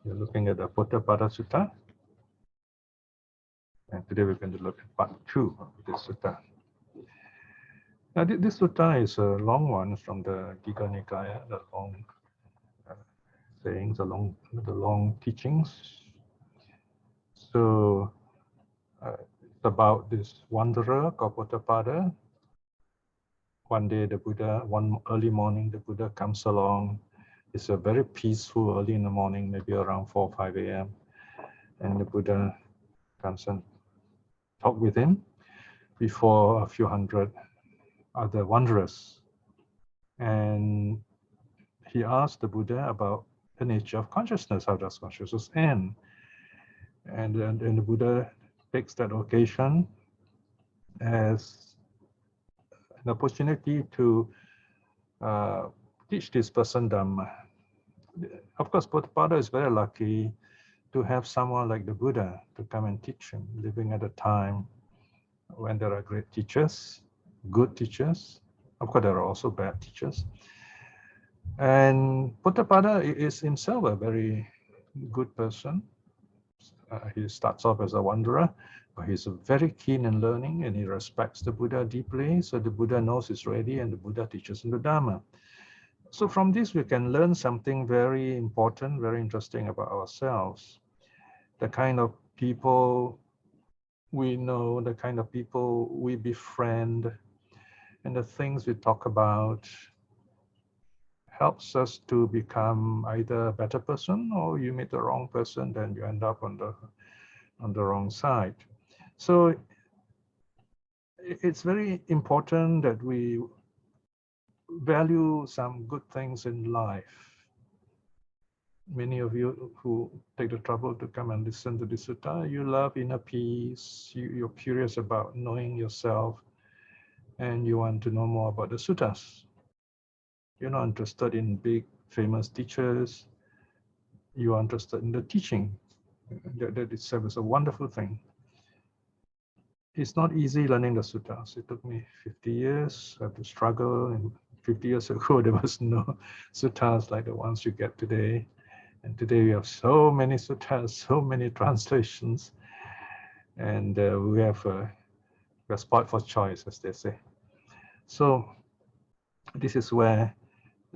You're looking at the Poṭṭhapāda Sutta. And today we're going to look at part 2 of this sutta. Now, this sutta is a long one from the Digha Nikaya, the long sayings, the long teachings. So it's about this wanderer called Poṭṭhapāda. One day one early morning, the Buddha comes along. It's a very peaceful early in the morning, maybe around 4 or 5 a.m. And the Buddha comes and talks with him before a few hundred other wanderers. And he asked the Buddha about the nature of consciousness. How does consciousness end? And the Buddha takes that occasion as an opportunity to teach this person Dhamma. Of course, Poṭṭhapāda is very lucky to have someone like the Buddha to come and teach him, living at a time when there are great teachers, good teachers. Of course, there are also bad teachers. And Poṭṭhapāda is himself a very good person. He starts off as a wanderer, but he's very keen in learning and he respects the Buddha deeply. So the Buddha knows he's ready and the Buddha teaches him the Dhamma. So from this, we can learn something very important, very interesting about ourselves. The kind of people we know, the kind of people we befriend, and the things we talk about helps us to become either a better person, or you meet the wrong person, then you end up on the wrong side. So it's very important that we value some good things in life. Many of you who take the trouble to come and listen to this sutta, you love inner peace, you're curious about knowing yourself, and you want to know more about the suttas. You're not interested in big, famous teachers. You are interested in the teaching. That itself is a wonderful thing. It's not easy learning the suttas. It took me 50 years. I had to struggle. And 50 years ago, there was no suttas like the ones you get today. And today we have so many suttas, so many translations. And we're spoiled for choice, as they say. So this is where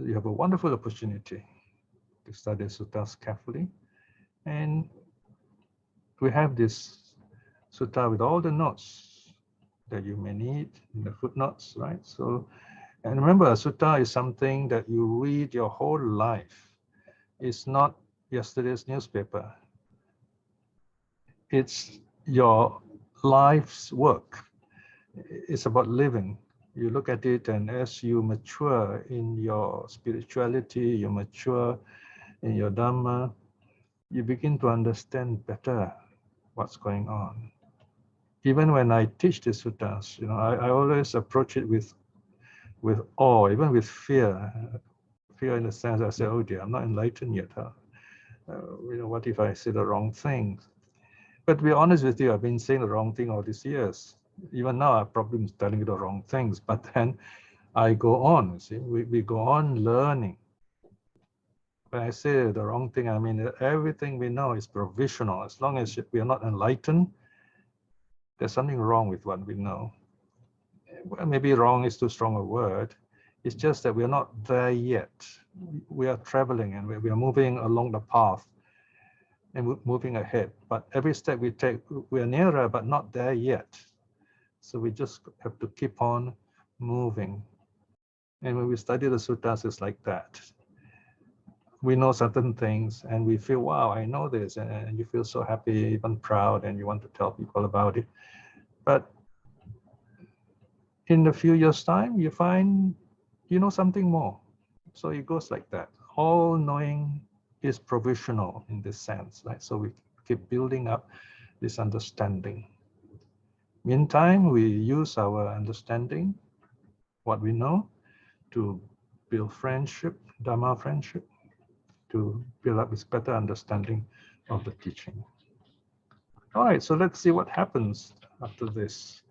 you have a wonderful opportunity to study suttas carefully. And we have this sutta with all the notes that you may need in the footnotes, right? So, and remember, a sutta is something that you read your whole life. It's not yesterday's newspaper. It's your life's work. It's about living. You look at it, and as you mature in your spirituality, you mature in your Dhamma, you begin to understand better what's going on. Even when I teach the suttas, I always approach it with awe, even with fear. Fear in the sense I say, oh dear, I'm not enlightened yet. What if I say the wrong thing? But to be honest with you, I've been saying the wrong thing all these years. Even now, I have problems telling you the wrong things, but then I go on, you see, we go on learning. When I say the wrong thing, I mean that everything we know is provisional. As long as we are not enlightened, there's something wrong with what we know. Well, maybe wrong is too strong a word. It's just that we are not there yet. We are traveling and we are moving along the path and moving ahead. But every step we take, we are nearer, but not there yet. So we just have to keep on moving. And when we study the suttas, it's like that. We know certain things and we feel, wow, I know this. And you feel so happy, even proud, and you want to tell people about it. But in a few years' time, you find you know something more. So it goes like that. All knowing is provisional in this sense, right? So we keep building up this understanding. Meantime, we use our understanding, what we know, to build friendship, Dhamma friendship, to build up this better understanding of the teaching. All right, so let's see what happens after this.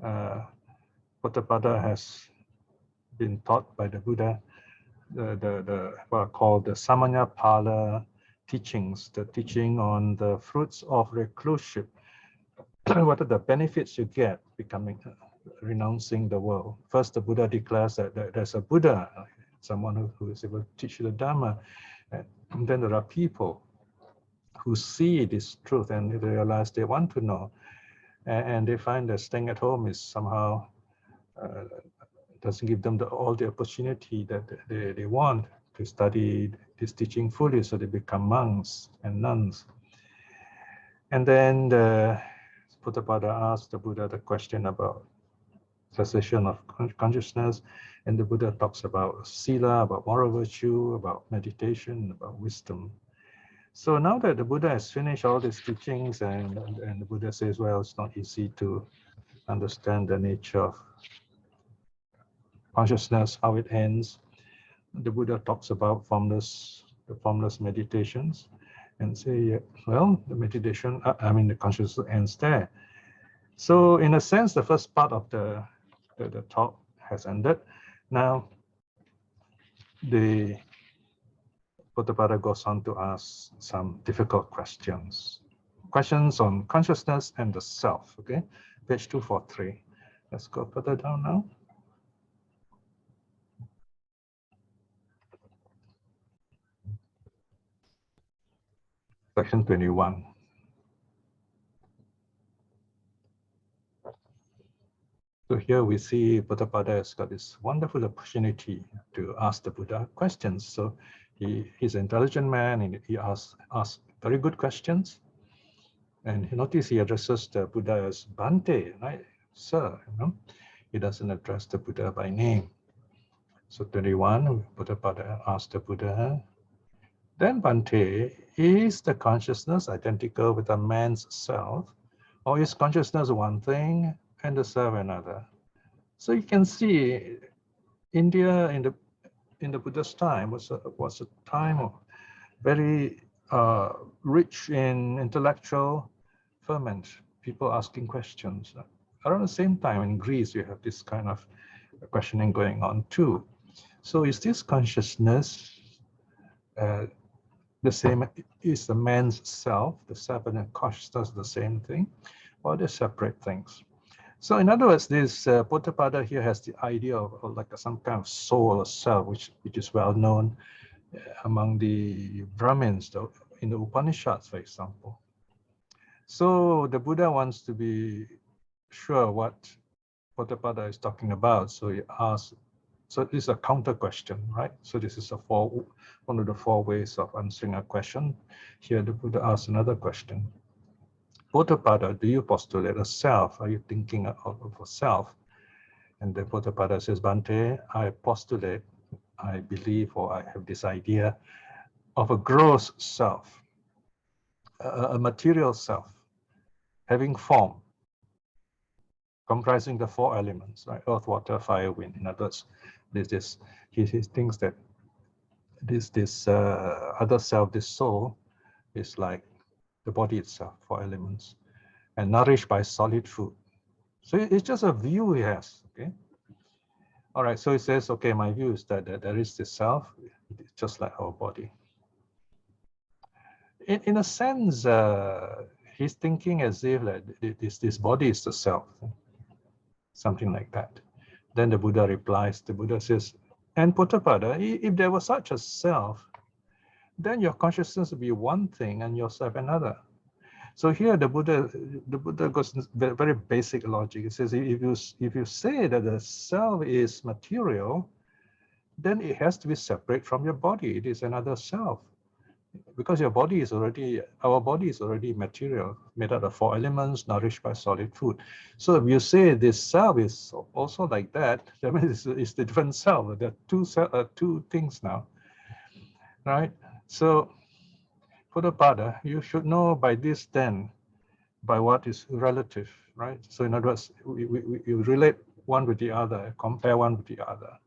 Poṭṭhapāda has been taught by the Buddha, what are called the Samanyapala teachings, the teaching on the fruits of recluseship. What are the benefits you get becoming, renouncing the world? First, the Buddha declares that there's a Buddha, someone who is able to teach the Dhamma. And then there are people who see this truth and they realize they want to know. And they find that staying at home is somehow doesn't give them all the opportunity that they want to study this teaching fully, so they become monks and nuns. And then the Poṭṭhapāda asked the Buddha the question about cessation of consciousness, and the Buddha talks about sila, about moral virtue, about meditation, about wisdom. So now that the Buddha has finished all these teachings, and the Buddha says, well, it's not easy to understand the nature of consciousness, how it ends. The Buddha talks about the formless meditations, and say, well, the meditation, the consciousness ends there. So in a sense, the first part of the talk has ended. Now, the Poṭṭhapāda goes on to ask some difficult questions. Questions on consciousness and the self, okay? Page 243. Let's go further down now. Section 21. So here we see Poṭṭhapāda has got this wonderful opportunity to ask the Buddha questions. So he's an intelligent man and he asks very good questions. And notice he addresses the Buddha as Bhante, right? Sir, He doesn't address the Buddha by name. So 21, Poṭṭhapāda asked the Buddha, then Bhante, is the consciousness identical with a man's self, or is consciousness one thing and the self another? So you can see India in the Buddha's time was a time of very rich in intellectual ferment, people asking questions. Around the same time in Greece, you have this kind of questioning going on too. So is this consciousness the same? Is the man's self, the self and the consciousness the same thing, or they're separate things? So in other words, this Poṭṭhapāda here has the idea of like some kind of soul or self, which is well known among the Brahmins in the Upanishads, for example. So the Buddha wants to be sure what Poṭṭhapāda is talking about. So he asks, so this is a counter question, right? So this is one of the four ways of answering a question. Here the Buddha asks another question. Poṭṭhapāda, do you postulate a self? Are you thinking of a self? And the Poṭṭhapāda says, Bhante, I postulate, I believe, or I have this idea of a gross self, a material self, having form, comprising the four elements, right? Earth, water, fire, wind. In other words, he thinks that this other self, this soul, is like the body itself, four elements, and nourished by solid food. So it's just a view he has, okay? All right, so he says, okay, my view is that there is this self, just like our body. In a sense, he's thinking as if like, this body is the self, something like that. Then the Buddha replies, the Buddha says, and Poṭṭhapāda, if there was such a self, then your consciousness would be one thing and yourself another. So here the Buddha goes very basic logic. It says if you say that the self is material, then it has to be separate from your body. It is another self, because our body is already material, made out of four elements, nourished by solid food. So if you say this self is also like that, that means it's the different self. There are two things now, right? So Poṭṭhapāda, you should know by this then, by what is relative, right? So in other words, you relate one with the other, compare one with the other.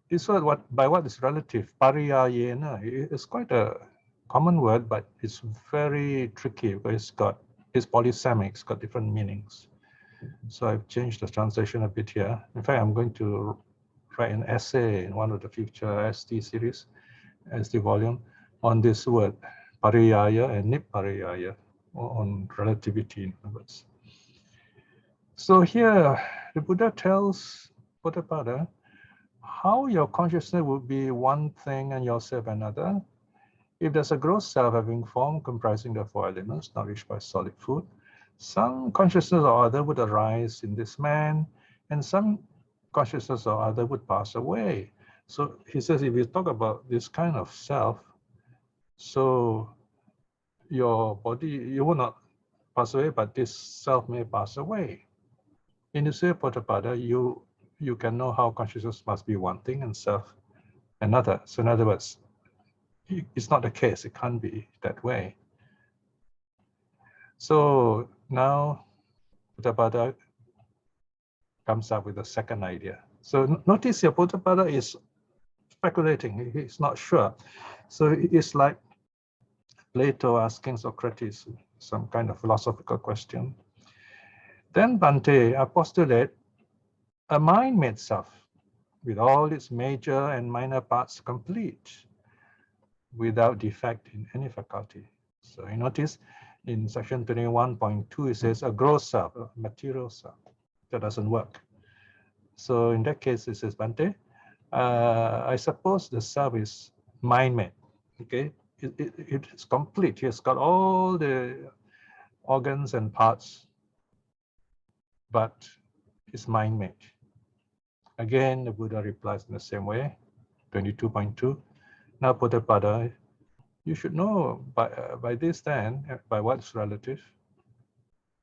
This word, by what is relative, pariyayena, it's quite a common word, but it's very tricky because it's polysemic, it's got different meanings. So I've changed the translation a bit here. In fact, I'm going to write an essay in one of the future SD series, SD volume, on this word, pariyaya and nippariyaya, or on relativity in other words. So here, the Buddha tells Poṭṭhapāda how your consciousness would be one thing and yourself another. If there's a gross self having form comprising the four elements nourished by solid food, some consciousness or other would arise in this man, and some consciousness or other would pass away. So he says, if you talk about this kind of self, so your body, you will not pass away, but this self may pass away. In this way, Poṭṭhapāda, you can know how consciousness must be one thing and self another. So in other words, it's not the case. It can't be that way. So now Poṭṭhapāda comes up with a second idea. So notice here, Poṭṭhapāda is speculating. He's not sure. So it's like Plato asking Socrates some kind of philosophical question. Then Bhante, I postulate a mind-made self with all its major and minor parts complete, without defect in any faculty. So you notice in section 21.2, it says a gross self, a material self. That doesn't work. So in that case, it says, Bhante, I suppose the self is mind-made. Okay, it's complete. It's got all the organs and parts, but it's mind-made. Again, the Buddha replies in the same way, 22.2. Now, Poṭṭhapāda, you should know by this then, by what's relative,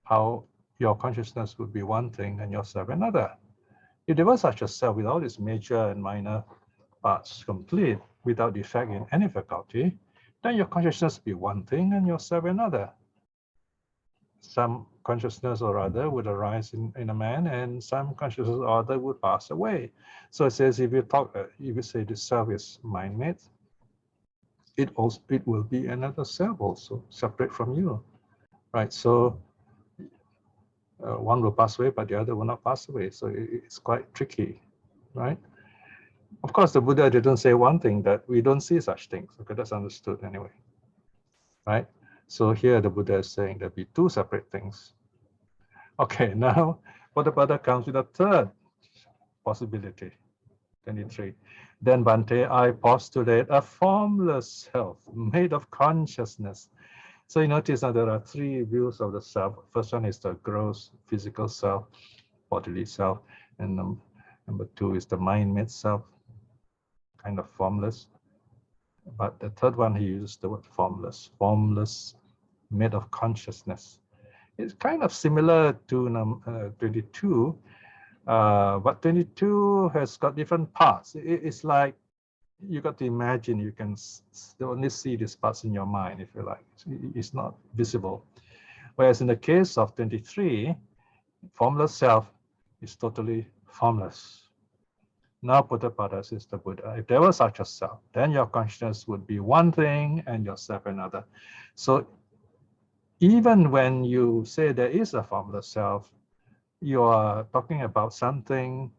how your consciousness would be one thing and yourself another. If there was such a self with all its major and minor parts complete, without defect in any faculty, then your consciousness would be one thing and yourself another. Some consciousness or other would arise in a man, and some consciousness or other would pass away. So it says, if you say the self is mind-made, it will be another self also, separate from you, right? So one will pass away, but the other will not pass away. So it's quite tricky, right? Of course, the Buddha didn't say one thing, that we don't see such things. Okay, that's understood anyway, right? So here the Buddha is saying there'll be two separate things. Okay, now Poṭṭhapāda comes with a third possibility, 23. Then Bhante, I postulate a formless self made of consciousness. So you notice that there are three views of the self. First one is the gross physical self, bodily self, and number two is the mind-made self, kind of formless. But the third one, he uses the word formless, made of consciousness. It's kind of similar to 22, but 22 has got different parts. It's like you got to imagine, you can only see these parts in your mind, if you like. It's not visible. Whereas in the case of 23, formless self is totally formless. Now Poṭṭhapāda says the Buddha, if there was such a self, then your consciousness would be one thing and yourself another. So even when you say there is a formless self, you are talking about something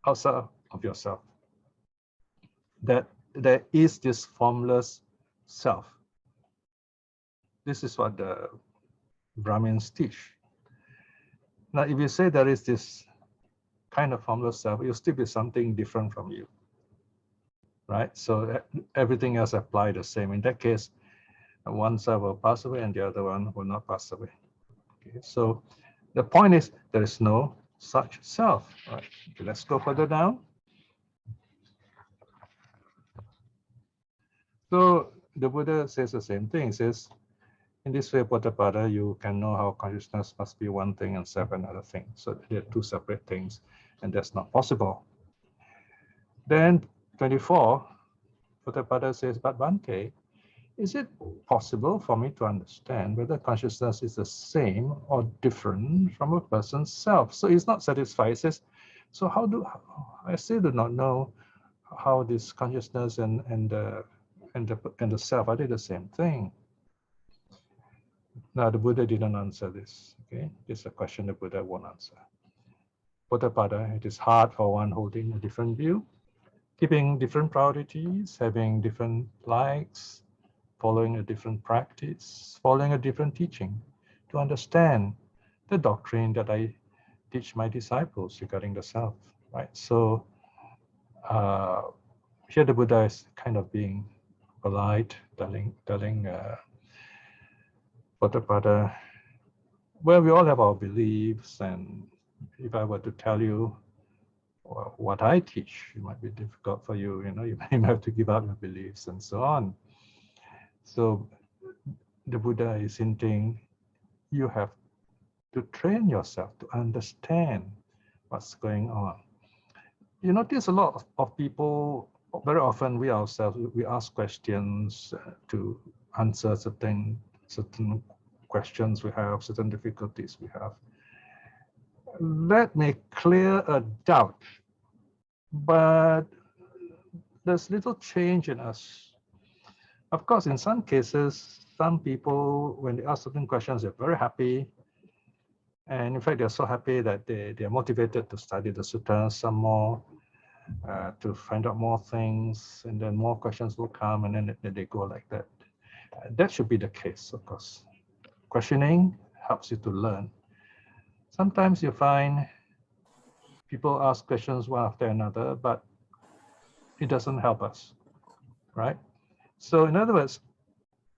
outside of yourself. That there is this formless self. This is what the Brahmins teach. Now, if you say there is this kind of formless self, it will still be something different from you, right? So everything else applies the same. In that case, one self will pass away and the other one will not pass away. Okay, so the point is there is no such self. Right? Okay, let's go further down. So the Buddha says the same thing. He says, in this way, Poṭṭhapāda, you can know how consciousness must be one thing and self another thing. So they're two separate things, and that's not possible. Then 24, Poṭṭhapāda says, but Bhante, is it possible for me to understand whether consciousness is the same or different from a person's self? So he's not satisfied. He says, so I still do not know how this consciousness and the self, are they the same thing? Now, the Buddha didn't answer this. Okay, this is a question the Buddha won't answer. Poṭṭhapāda, it is hard for one holding a different view, keeping different priorities, having different likes, following a different practice, following a different teaching, to understand the doctrine that I teach my disciples regarding the self, right? So here the Buddha is kind of being polite, telling Potthapada, well, we all have our beliefs, and if I were to tell you what I teach, it might be difficult for you, you know, you may have to give up your beliefs and so on. So the Buddha is hinting, you have to train yourself to understand what's going on. You notice a lot of people, very often we ourselves, we ask questions to answer certain questions we have, certain difficulties we have. That may clear a doubt, but there's little change in us. Of course, in some cases, some people, when they ask certain questions, they're very happy. And in fact, they're so happy that they're motivated to study the suttas some more, to find out more things, and then more questions will come, and then they go like that. That should be the case, of course. Questioning helps you to learn. Sometimes you find people ask questions one after another, but it doesn't help us, right? So in other words,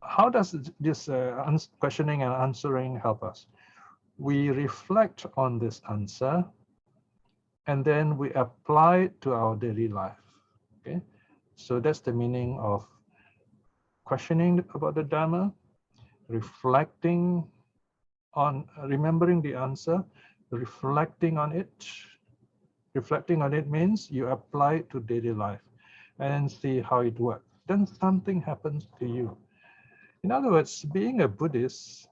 how does this questioning and answering help us? We reflect on this answer, and then we apply it to our daily life, okay? So that's the meaning of questioning about the Dhamma, reflecting on, remembering the answer, reflecting on it. Reflecting on it means you apply it to daily life and see how it works. Then something happens to you. In other words, being a Buddhist,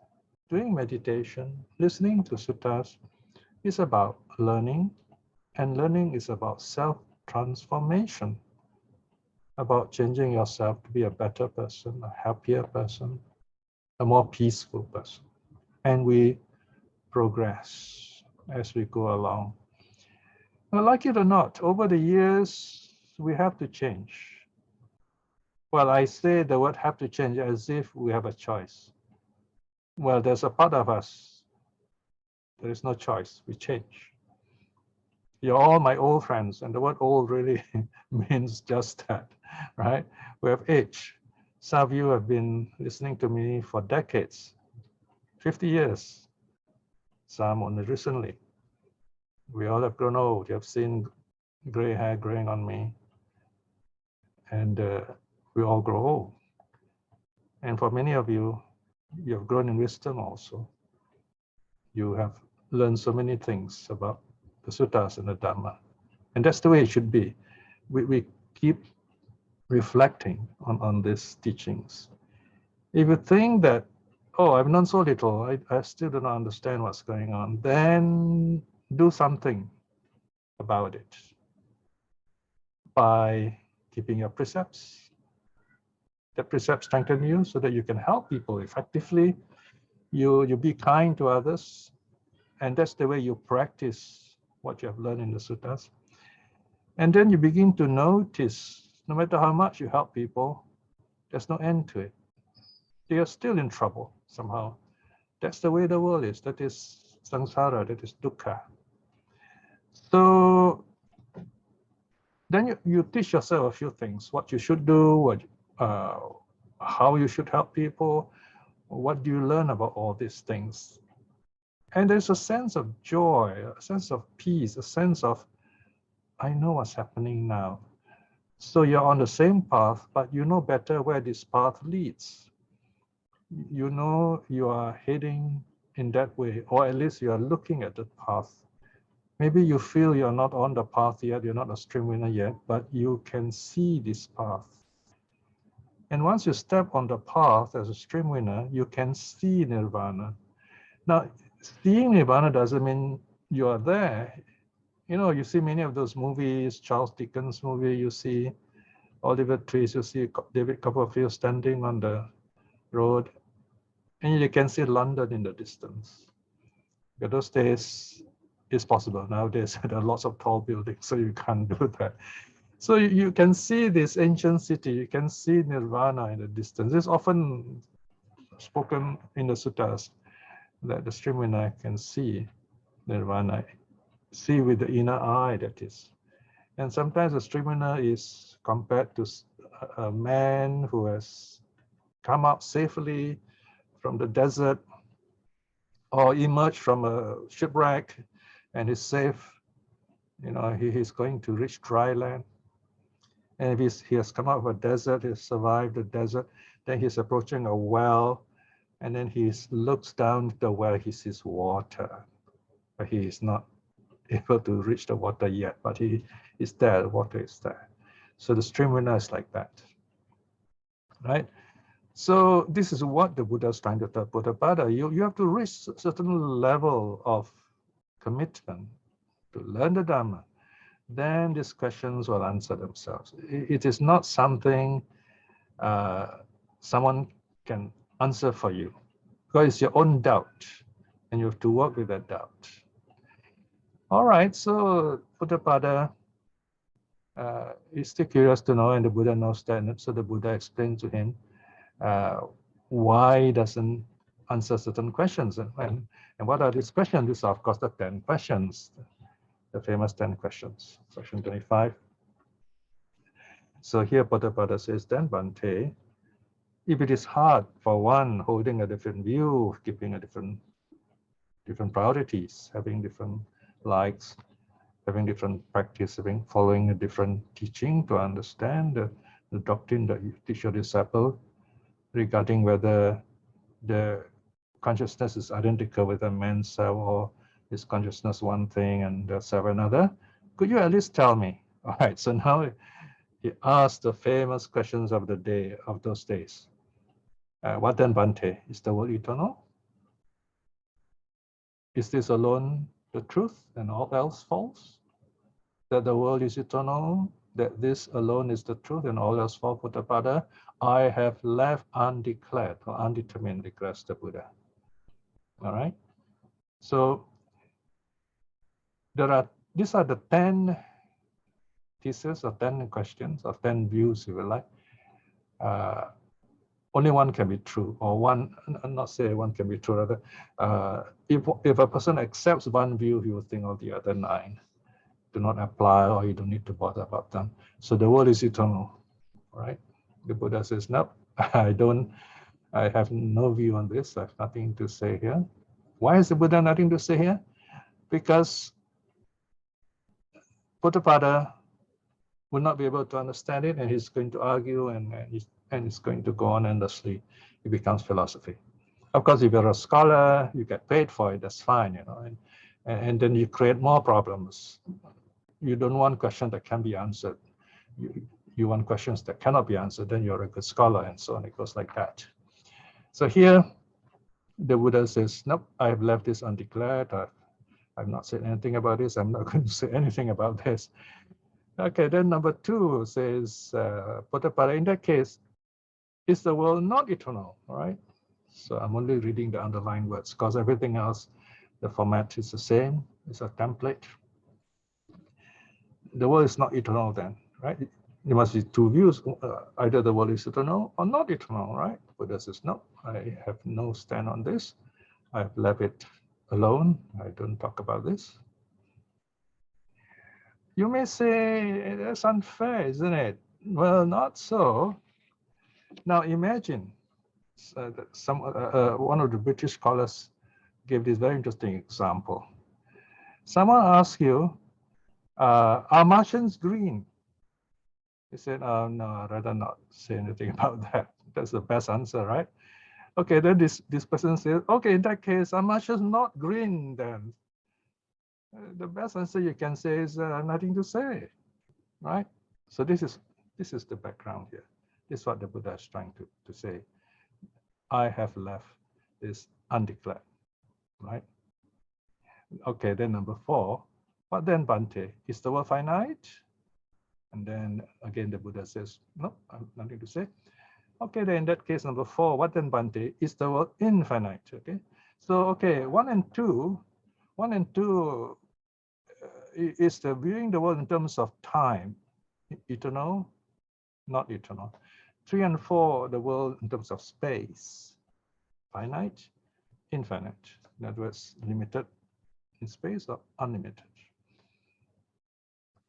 doing meditation, listening to suttas is about learning, and learning is about self-transformation, about changing yourself to be a better person, a happier person, a more peaceful person. And we progress as we go along. Now, like it or not, over the years, we have to change. Well, I say the word have to change as if we have a choice. Well, there's a part of us, there is no choice, we change. You're all my old friends, and the word old really means just that, right? We have age. Some of you have been listening to me for decades, 50 years, some only recently. We all have grown old. You have seen gray hair growing on me, and we all grow old. And for many of you, you have grown in wisdom also. You have learned so many things about the suttas and the Dhamma. And that's the way it should be. We keep reflecting on these teachings. If you think that, oh, I've known so little, I still do not understand what's going on, then do something about it by keeping your precepts. The precepts strengthen you so that you can help people effectively. You be kind to others, and that's the way you practice what you have learned in the suttas. And then you begin to notice, no matter how much you help people, there's no end to it. They are still in trouble somehow. That's the way the world is. That is samsara, that is dukkha. So then you teach yourself a few things, what you should do, how you should help people, what do you learn about all these things. And there's a sense of joy, a sense of peace, a sense of, I know what's happening now. So you're on the same path, but you know better where this path leads. You know you are heading in that way, or at least you are looking at the path. Maybe you feel you're not on the path yet, you're not a stream winner yet, but you can see this path. And once you step on the path as a stream winner, you can see nirvana. Now, seeing nirvana doesn't mean you are there. You know, you see many of those movies, Charles Dickens movie, you see Oliver Twist, you see David Copperfield standing on the road, and you can see London in the distance. But those days, it's possible. Nowadays, there are lots of tall buildings, so you can't do that. So you can see this ancient city, you can see nirvana in the distance. It's often spoken in the suttas that the stream winner can see nirvana, see with the inner eye, that is. And sometimes the stream winner is compared to a man who has come out safely from the desert or emerged from a shipwreck and is safe. You know, he's going to reach dry land. And if he has come out of a desert, he's survived the desert, then he's approaching a well, and then he looks down the well, he sees water, but he is not able to reach the water yet, but he is there, the water is there. So the stream winner is like that, right? So this is what the Buddha is trying to tell Poṭṭhapāda. You have to reach a certain level of commitment to learn the Dhamma. Then these questions will answer themselves. It is not something someone can answer for you, because it's your own doubt, and you have to work with that doubt. All right, so Poṭṭhapāda is still curious to know, and the Buddha knows that. So the Buddha explained to him why he doesn't answer certain questions. And what are these questions? These are, of course, the 10 questions, the famous 10 questions, question 25. So here Poṭṭhapāda says, then Bhante, if it is hard for one holding a different view, keeping a different priorities, having different likes, having different practice, following a different teaching to understand the doctrine that you teach your disciple regarding whether the consciousness is identical with a man's self, or is consciousness one thing and the self another, could you at least tell me? All right, so now he asked the famous questions of the day, of those days. What then, Bhante? Is the world eternal? Is this alone the truth and all else false? That the world is eternal, that this alone is the truth and all else false, Poṭṭhapāda, I have left undeclared or undetermined, declares the Buddha. All right. So these are the 10 theses or 10 questions or 10 views, if you like. Only one can be true, or one, not say one can be true, rather. If a person accepts one view, he will think of the other 9 do not apply, or you don't need to bother about them. So the world is eternal, right? The Buddha says, no, I have no view on this. I have nothing to say here. Why has the Buddha nothing to say here? Because Poṭṭhapāda will not be able to understand it, and he's going to argue, and it's going to go on endlessly. It becomes philosophy. Of course, if you're a scholar, you get paid for it, that's fine, you know, and then you create more problems. You don't want questions that can be answered. You want questions that cannot be answered, then you're a good scholar, and so on. It goes like that. So here, the Buddha says, nope, I have left this undeclared. I've not said anything about this. I'm not going to say anything about this. Okay, then number 2 says, Poṭṭhapāda, in that case, is the world not eternal, all right? So I'm only reading the underlined words, because everything else, the format is the same. It's a template. The world is not eternal then, right? There must be 2 views. Either the world is eternal or not eternal, right? Buddha says, no, I have no stand on this. I've left it alone. I don't talk about this. You may say, that's unfair, isn't it? Well, not so. Now imagine, one of the British scholars gave this very interesting example. Someone asks you, are Martians green? He said, oh, no, I'd rather not say anything about that. That's the best answer, right? Okay, then this person says, okay, in that case, are Martians not green then? The best answer you can say is nothing to say, right? So this is the background here. This is what the Buddha is trying to say. I have left this undeclared, right? Okay, then number 4, what then, Bhante? Is the world finite? And then again, the Buddha says, no, I have nothing to say. Okay, then in that case, number 4, what then, Bhante? Is the world infinite? Okay, so okay, 1 and 2 is the viewing the world in terms of time. eternal, not eternal. 3 and 4, the world in terms of space, finite, infinite. In other words, limited in space or unlimited.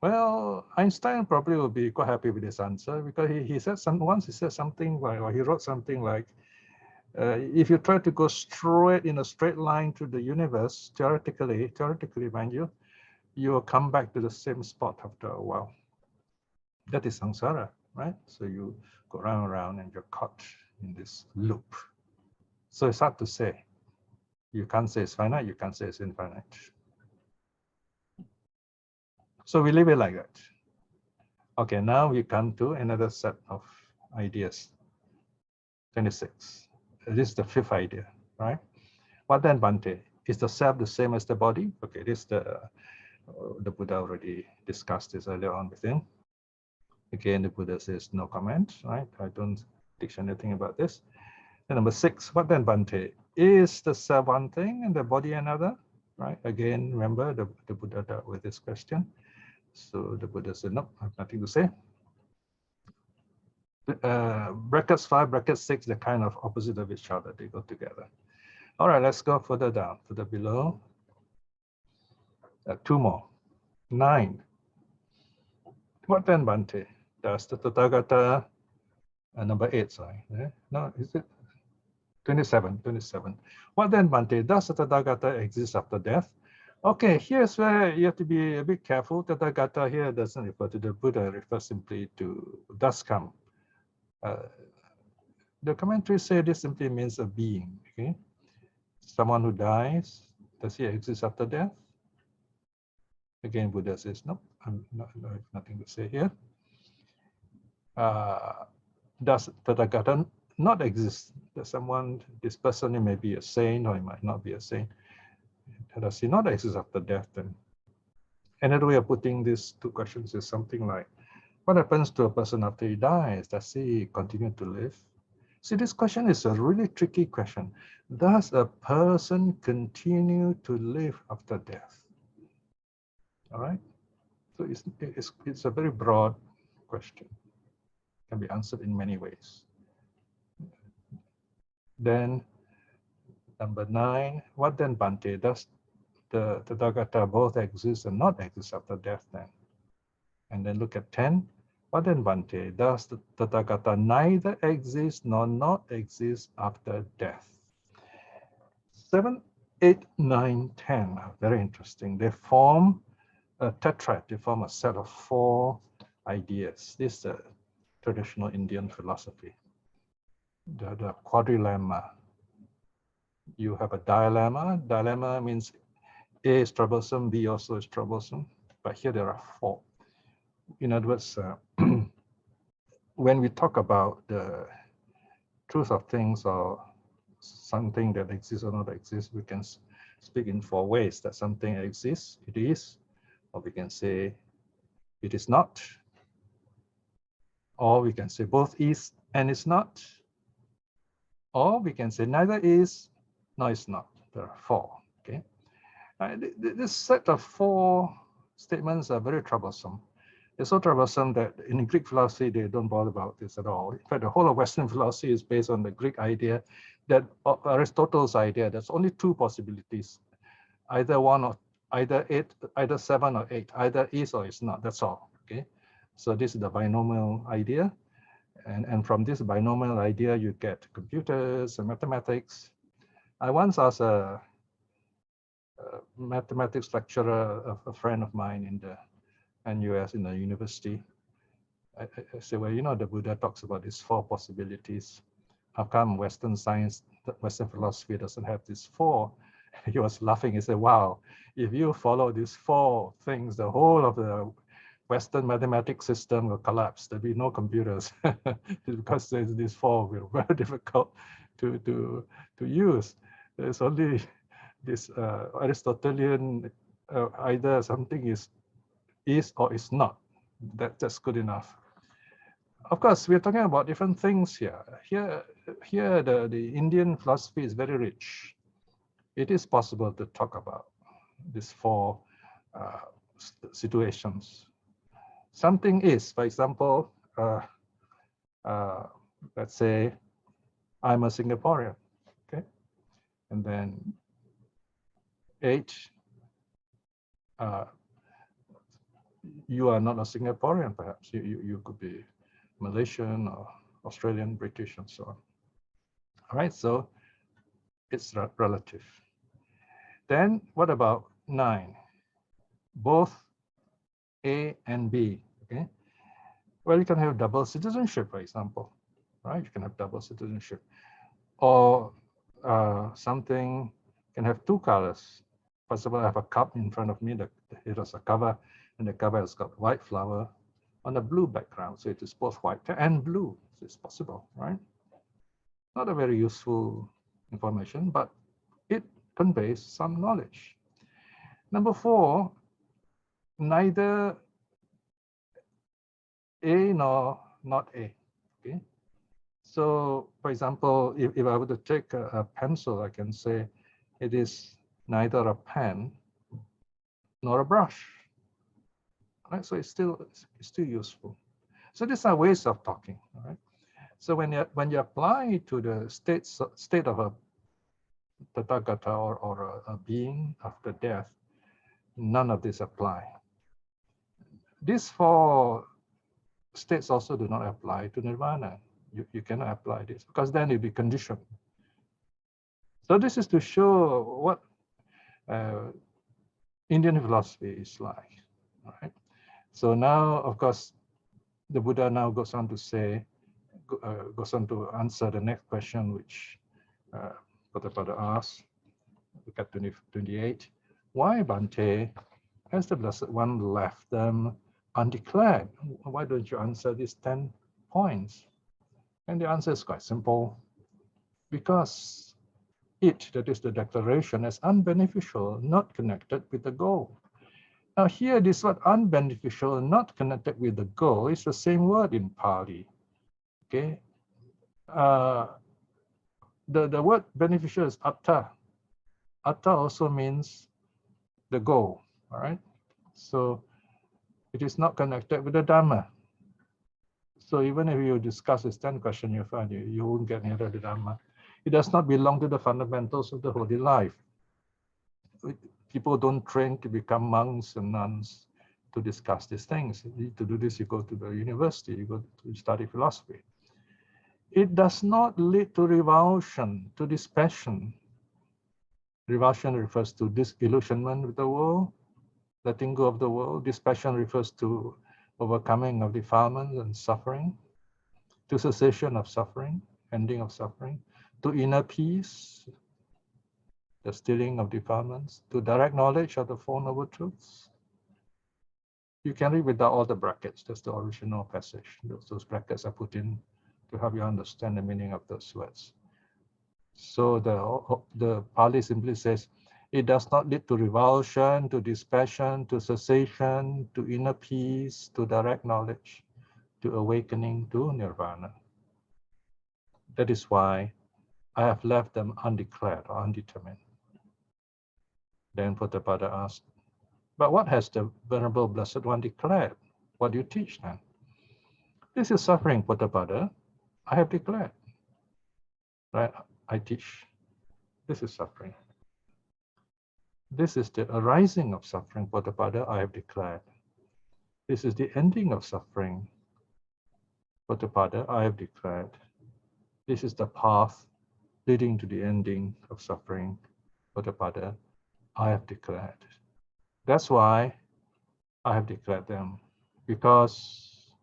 Well, Einstein probably will be quite happy with this answer, because he said once he said something like, or he wrote something like, if you try to go straight in a straight line to the universe, theoretically, mind you, you will come back to the same spot after a while. That is samsara, right? So you go round and round and you're caught in this loop. So it's hard to say. You can't say it's finite, you can't say it's infinite. So we leave it like that. Okay, now we come to another set of ideas. 26. This is the fifth idea, right? What then, Bhante? Is the self the same as the body? Okay, this the Buddha already discussed this earlier on with him. Again, the Buddha says no comment, right? I don't teach anything about this. And number 6, what then, Bhante? Is the self one thing and the body another? Right? Again, remember the Buddha dealt with this question. So the Buddha said, no, I have nothing to say. Brackets 5, brackets 6, they're kind of opposite of each other. They go together. All right, let's go further down, further below. 2 more. 9. What then, Bhante? Does the Tathagata, number 8, sorry. No, is it? 27. What then, Bhante? Does the Tathagata exist after death? Okay, here's where you have to be a bit careful. Tathagata here doesn't refer to the Buddha, it refers simply to does come. The commentaries say this simply means a being. Okay, someone who dies, does he exist after death? Again, Buddha says no. I have nothing to say here. Does Tathagata not exist? Does this person may be a saint or he might not be a saint? Does he not exist after death then? Another way of putting these two questions is something like, what happens to a person after he dies? Does he continue to live? See, this question is a really tricky question. Does a person continue to live after death? All right. So it's a very broad question. It can be answered in many ways. Then number 9, what then, Bhante? Does the Tathagata both exist and not exist after death then? And then look at 10. What then, Bhante? Does the Tathagata neither exist nor not exist after death? 7, 8, 9, 10 are very interesting. They form a tetrad. They form a set of 4 ideas. This is the traditional Indian philosophy. The quadrilemma. You have a dilemma. Dilemma means A is troublesome, B also is troublesome. But here there are 4. In other words, when we talk about the truth of things or something that exists or not exists, we can speak in 4 ways. That something exists, it is, or we can say it is not, or we can say both is and is not, or we can say neither is nor is not. There are 4. Okay, this set of 4 statements are very troublesome. It's so troublesome that in Greek philosophy, they don't bother about this at all. In fact, the whole of Western philosophy is based on the Greek idea that Aristotle's idea, there's only 2 possibilities, either 1 or either 8, either 7 or 8, either is or is not, that's all, okay? So this is the binomial idea. And from this binomial idea, you get computers and mathematics. I once asked a mathematics lecturer, a friend of mine in the NUS in the university. I said, well, you know, the Buddha talks about these 4 possibilities. How come Western science, Western philosophy doesn't have these 4? He was laughing. He said, wow, if you follow these 4 things, the whole of the Western mathematics system will collapse. There'll be no computers because there's these 4 will very difficult to use. There's only this Aristotelian either something is or is not. That's good enough. Of course, we're talking about different things here. Here the Indian philosophy is very rich. It is possible to talk about these 4 situations. something is, for example, let's say I'm a Singaporean, okay? And then H, you are not a Singaporean, perhaps. You could be Malaysian or Australian, British, and so on. All right, so it's relative. Then what about 9? Both A and B, okay? Well, you can have double citizenship, for example, right? You can have double citizenship. Or something can have 2 colors. For example, I have a cup in front of me, it has a cover, and the cover has got white flower on a blue background. So it is both white and blue. So it's possible, right? Not a very useful information, but it conveys some knowledge. Number 4, neither A nor not A, okay? So, for example, if I were to take a pencil, I can say it is neither a pen nor a brush, right? So it's still useful. So these are ways of talking, all right? So when you apply to the state of a Tathagata or a being after death, none of this apply. These 4 states also do not apply to nirvana. You cannot apply this because then you'll be conditioned. So this is to show what Indian philosophy is like. All right. So now, of course, the Buddha now goes on to say, goes on to answer the next question, which Potthapada asked. Look at 28. Why, Bhante, has the Blessed One left them undeclared? Why don't you answer these 10 points? And the answer is quite simple. Because it, that is the declaration, is unbeneficial, not connected with the goal. Now here, this word unbeneficial, not connected with the goal, is the same word in Pali. Okay, the word beneficial is atta. Atta also means the goal. All right, so it is not connected with the Dhamma. So even if you discuss this 10 question, you find you won't get near the Dhamma. It does not belong to the fundamentals of the holy life. People don't train to become monks and nuns to discuss these things. To do this, you go to the university, you go to study philosophy. It does not lead to revulsion, to dispassion. Revulsion refers to disillusionment with the world, letting go of the world. Dispassion refers to overcoming of defilements and suffering, to cessation of suffering, ending of suffering, to inner peace, the stilling of defilements, to direct knowledge of the Four Noble Truths. You can read without all the brackets. That's the original passage. Those brackets are put in to help you understand the meaning of those words. So the Pali simply says, it does not lead to revulsion, to dispassion, to cessation, to inner peace, to direct knowledge, to awakening, to nirvana. That is why I have left them undeclared or undetermined. Then Potthapada asked, but what has the Venerable Blessed One declared? What do you teach then? This is suffering, Potthapada. I have declared. Right? I teach. This is suffering. This is the arising of suffering, Potthapada. I have declared. This is the ending of suffering, Potthapada. I have declared. This is the path leading to the ending of suffering, Potthapada. I have declared. That's why I have declared them, because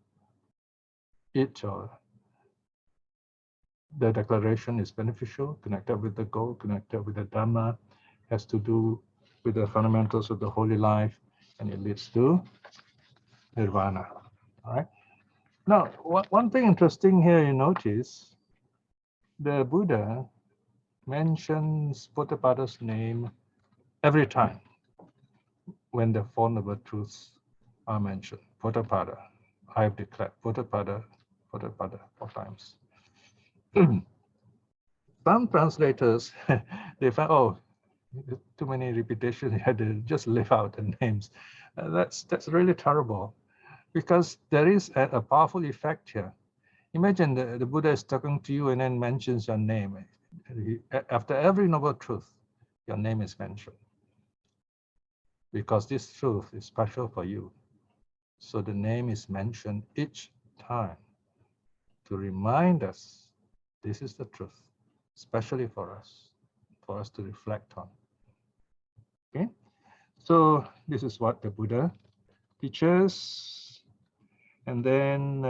the declaration is beneficial, connected with the goal, connected with the Dhamma, has to do with the fundamentals of the holy life, and it leads to nirvana. All right. Now, one thing interesting here, you notice the Buddha mentions Pottapada's name every time when the Four Noble Truths are mentioned. Potthapada, I have declared. Potthapada, 4 times. Some translators, they find, oh, too many repetitions, you had to just leave out the names. That's really terrible, because there is a powerful effect here. Imagine the Buddha is talking to you and then mentions your name. After every noble truth, your name is mentioned. Because this truth is special for you. So the name is mentioned each time to remind us this is the truth, especially for us to reflect on. Okay, so this is what the Buddha teaches. And then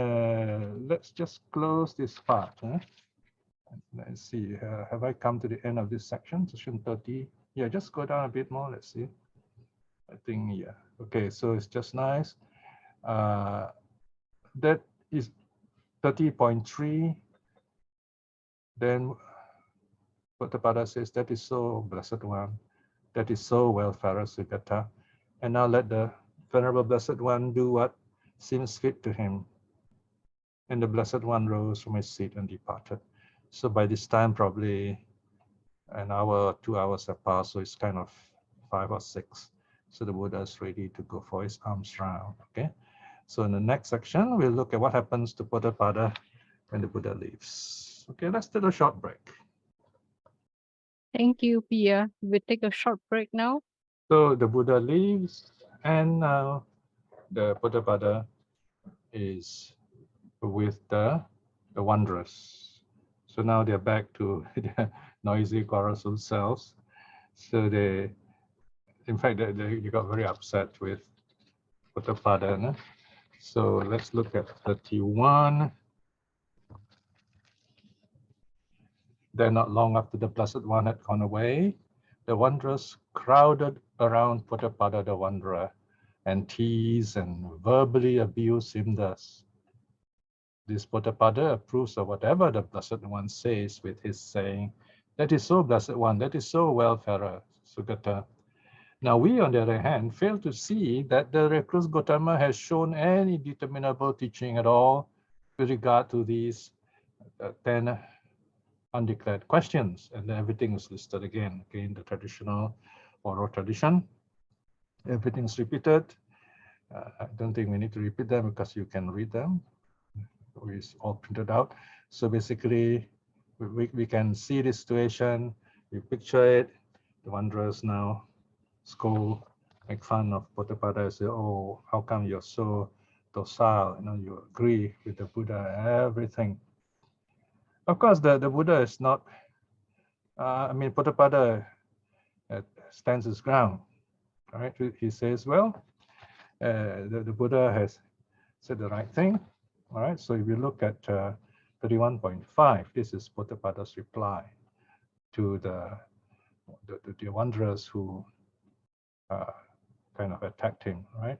let's just close this part. Huh? Let's see, have I come to the end of this section, section 30? Yeah, just go down a bit more, let's see. I think, yeah. Okay, so it's just nice. That is 30.3. Then Poṭṭhapāda says, that is so, Blessed One. That is so, welfare Citta. And now let the Venerable Blessed One do what seems fit to him. And the Blessed One rose from his seat and departed. So by this time, probably an hour, 2 hours have passed, so it's kind of 5 or 6. So the Buddha is ready to go for his alms round. Okay. So in the next section, we'll look at what happens to Poṭṭhapāda when the Buddha leaves. Okay, let's take a short break. Thank you, Piya. We'll take a short break now. So the Buddha leaves, and now the Poṭṭhapāda is with the wanderers. So now they're back to their noisy, quarrelsome selves. So they, in fact, they got very upset with Poṭṭhapāda. No? So let's look at 31. Then not long after the Blessed One had gone away, the wanderers crowded around Poṭṭhapāda the wanderer and teased and verbally abused him thus. This Poṭṭhapāda approves of whatever the Blessed One says with his saying, that is so, Blessed One, that is so, welfare Sutta. Now we, on the other hand, fail to see that the recluse Gautama has shown any determinable teaching at all with regard to these 10 undeclared questions, and everything is listed again. Again, the traditional oral tradition. Everything is repeated. I don't think we need to repeat them because you can read them. It's all printed out. So basically, we can see the situation. We picture it. The wanderers now scold, make fun of Poṭṭhapāda, say, "Oh, how come you're so docile? You know, you agree with the Buddha, everything." Of course, the Buddha is not, Poṭṭhapāda stands his ground, all right? He says, well, the Buddha has said the right thing, all right? So if you look at 31.5, this is Poṭṭhapāda's reply to the wanderers who kind of attacked him, right?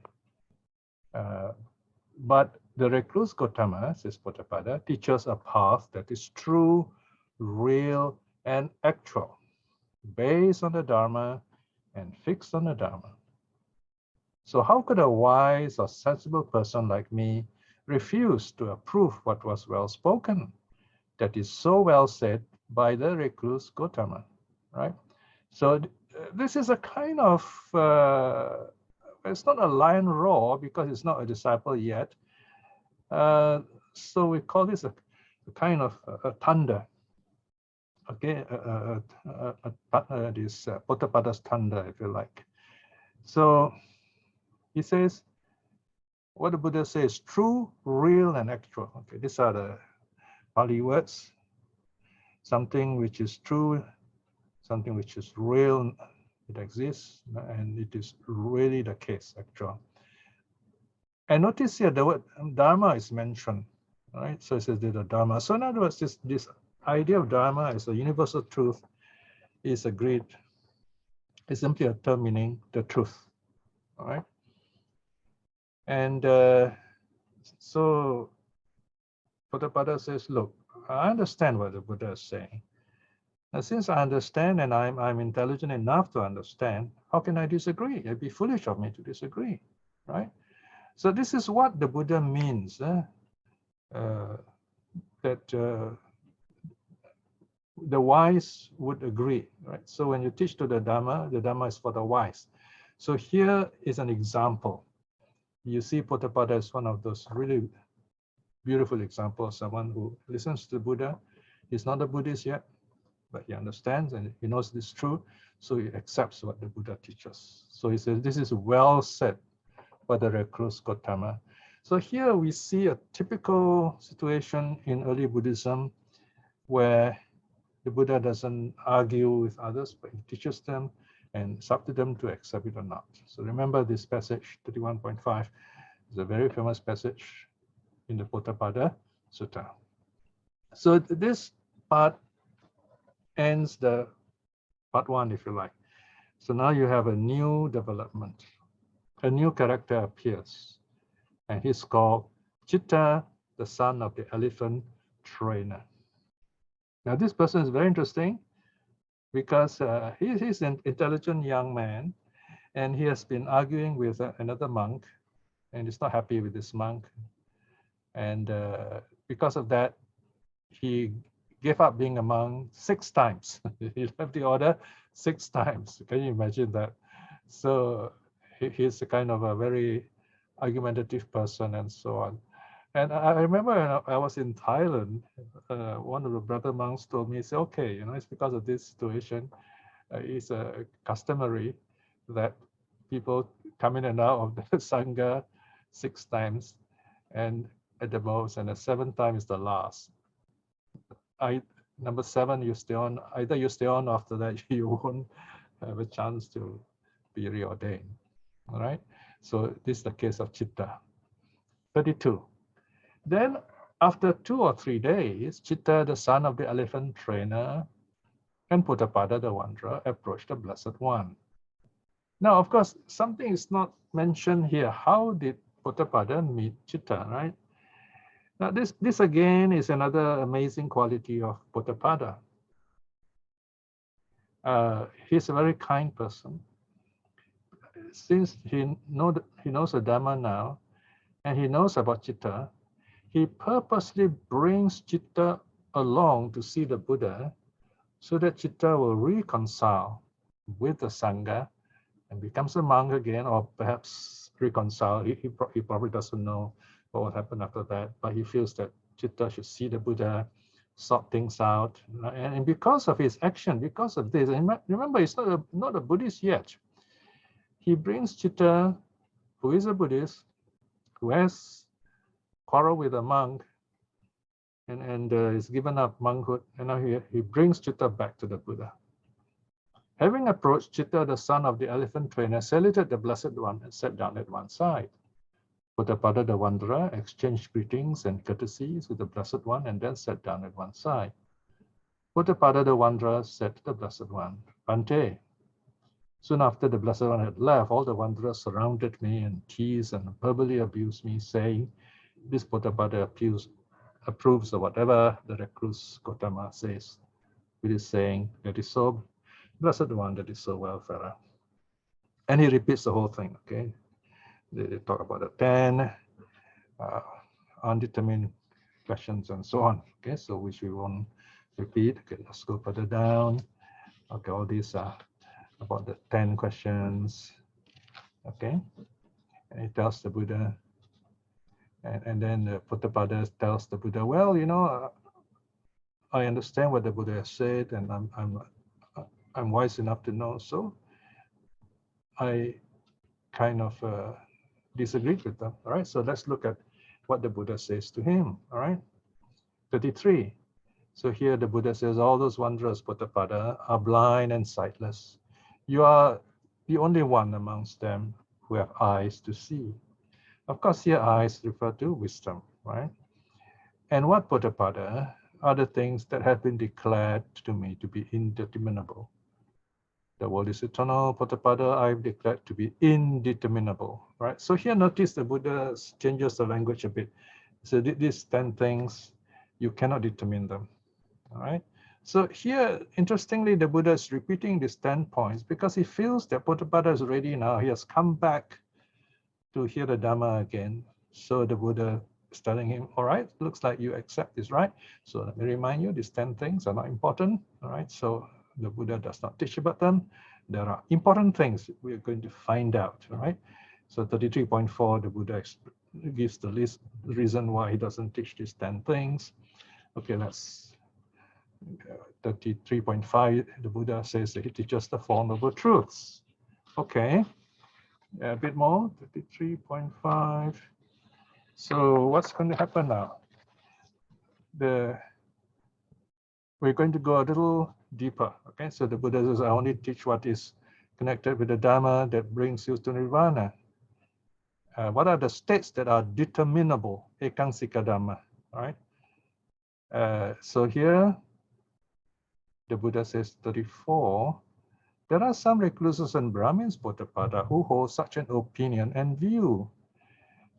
But the recluse Gautama, says Poṭṭhapāda, teaches a path that is true, real, and actual, based on the Dharma and fixed on the Dharma. So how could a wise or sensible person like me refuse to approve what was well spoken, that is so well said by the recluse Gautama, right? So this is a kind of, it's not a lion roar because it's not a disciple yet. So we call this a kind of a thunder. Okay, this Poṭṭhapāda's thunder, if you like. So he says, what the Buddha says, true, real, and actual. Okay, these are the Pali words. Something which is true, something which is real, it exists, and it is really the case, actual. And notice here the word Dharma is mentioned, right? So it says the Dharma. So in other words, this idea of Dharma as a universal truth is agreed. It's simply a term meaning the truth, all right? And so Poṭṭhapāda says, look, I understand what the Buddha is saying. Now, since I understand and I'm intelligent enough to understand, how can I disagree? It'd be foolish of me to disagree, right? So this is what the Buddha means, that the wise would agree, right? So when you teach to the Dhamma is for the wise. So here is an example. you see Poṭṭhapāda as one of those really beautiful examples, someone who listens to the Buddha. He's not a Buddhist yet, but he understands and he knows this is true, so he accepts what the Buddha teaches. So he says, this is well said by the recluse Gautama. So here we see a typical situation in early Buddhism where the Buddha doesn't argue with others, but he teaches them and it's up to them to accept it or not. So remember this passage, 31.5, is a very famous passage in the Poṭṭhapāda Sutta. So this part ends the part one, if you like. So now you have a new development. A new character appears, and he's called Citta, the son of the elephant trainer. Now this person is very interesting because he's an intelligent young man, and he has been arguing with another monk, and he's not happy with this monk. And because of that, he gave up being a monk 6 times. He left the order 6 times. Can you imagine that? So he's a kind of a very argumentative person and so on. And I remember when I was in Thailand, one of the brother monks told me, he said, okay, you know, it's because of this situation. It's customary that people come in and out of the sangha 6 times, and at the most, and the 7th time is the last. Number 7, you stay on. Either you stay on, after that you won't have a chance to be reordained. All right. So this is the case of Citta. 32. Then after 2 or 3 days, Citta, the son of the elephant trainer, and Poṭṭhapāda, the wanderer, approached the Blessed One. Now, of course, something is not mentioned here. How did Poṭṭhapāda meet Citta, right? Now, this again is another amazing quality of Poṭṭhapāda. He's a very kind person. Since he knows the Dhamma now, and he knows about Citta, he purposely brings Citta along to see the Buddha, so that Citta will reconcile with the sangha and becomes a monk again, or perhaps reconcile. He probably doesn't know what will happen after that, but he feels that Citta should see the Buddha, sort things out, and because of his action, because of this, and remember, he's not a Buddhist yet. He brings Citta, who is a Buddhist, who has quarreled with a monk, and is given up monkhood, and now he brings Citta back to the Buddha. Having approached, Citta, the son of the elephant trainer, saluted the Blessed One and sat down at one side. Poṭṭhapāda, the wanderer, exchanged greetings and courtesies with the Blessed One and then sat down at one side. Poṭṭhapāda, the wanderer, said to the Blessed One, Bhante. Soon after the Blessed One had left, all the wanderers surrounded me and teased and verbally abused me, saying, this Poṭṭhapāda approves of whatever the recluse Gautama says, with his saying, that is so, Blessed One, that is so welfare. And he repeats the whole thing, okay? They talk about the 10 undetermined questions and so on, okay? So which we won't repeat. Okay, let's go further down. Okay, all these are about the 10 questions, okay? And he tells the Buddha, and then the Poṭṭhapāda tells the Buddha, well, you know, I understand what the Buddha has said, and I'm wise enough to know, so I kind of disagreed with them. All right, so let's look at what the Buddha says to him. All right, 33. So here the Buddha says, all those wanderers, Poṭṭhapāda, are blind and sightless. You are the only one amongst them who have eyes to see. Of course, here eyes refer to wisdom, right? And what, Poṭṭhapāda, are the things that have been declared to me to be indeterminable? The world is eternal, Poṭṭhapāda, I've declared to be indeterminable, right? So here notice the Buddha changes the language a bit. So these 10 things, you cannot determine them, all right? So here, interestingly, the Buddha is repeating these 10 points because he feels that Poṭṭhapāda is ready now. He has come back to hear the Dhamma again. So the Buddha is telling him, all right, looks like you accept this, right? So let me remind you, these 10 things are not important, all right? So the Buddha does not teach about them. There are important things we're going to find out, all right? So 33.4, the Buddha gives the reason why he doesn't teach these 10 things. Okay, let's 33.5, the Buddha says that he teaches the Four Noble Truths. Okay, a bit more, 33.5. So what's going to happen now? We're going to go a little deeper. Okay, so the Buddha says, I only teach what is connected with the Dharma that brings you to Nirvana. What are the states that are determinable? Ekansika Dhamma, right? So here, the Buddha says 34, there are some recluses and Brahmins, Poṭṭhapāda, who hold such an opinion and view.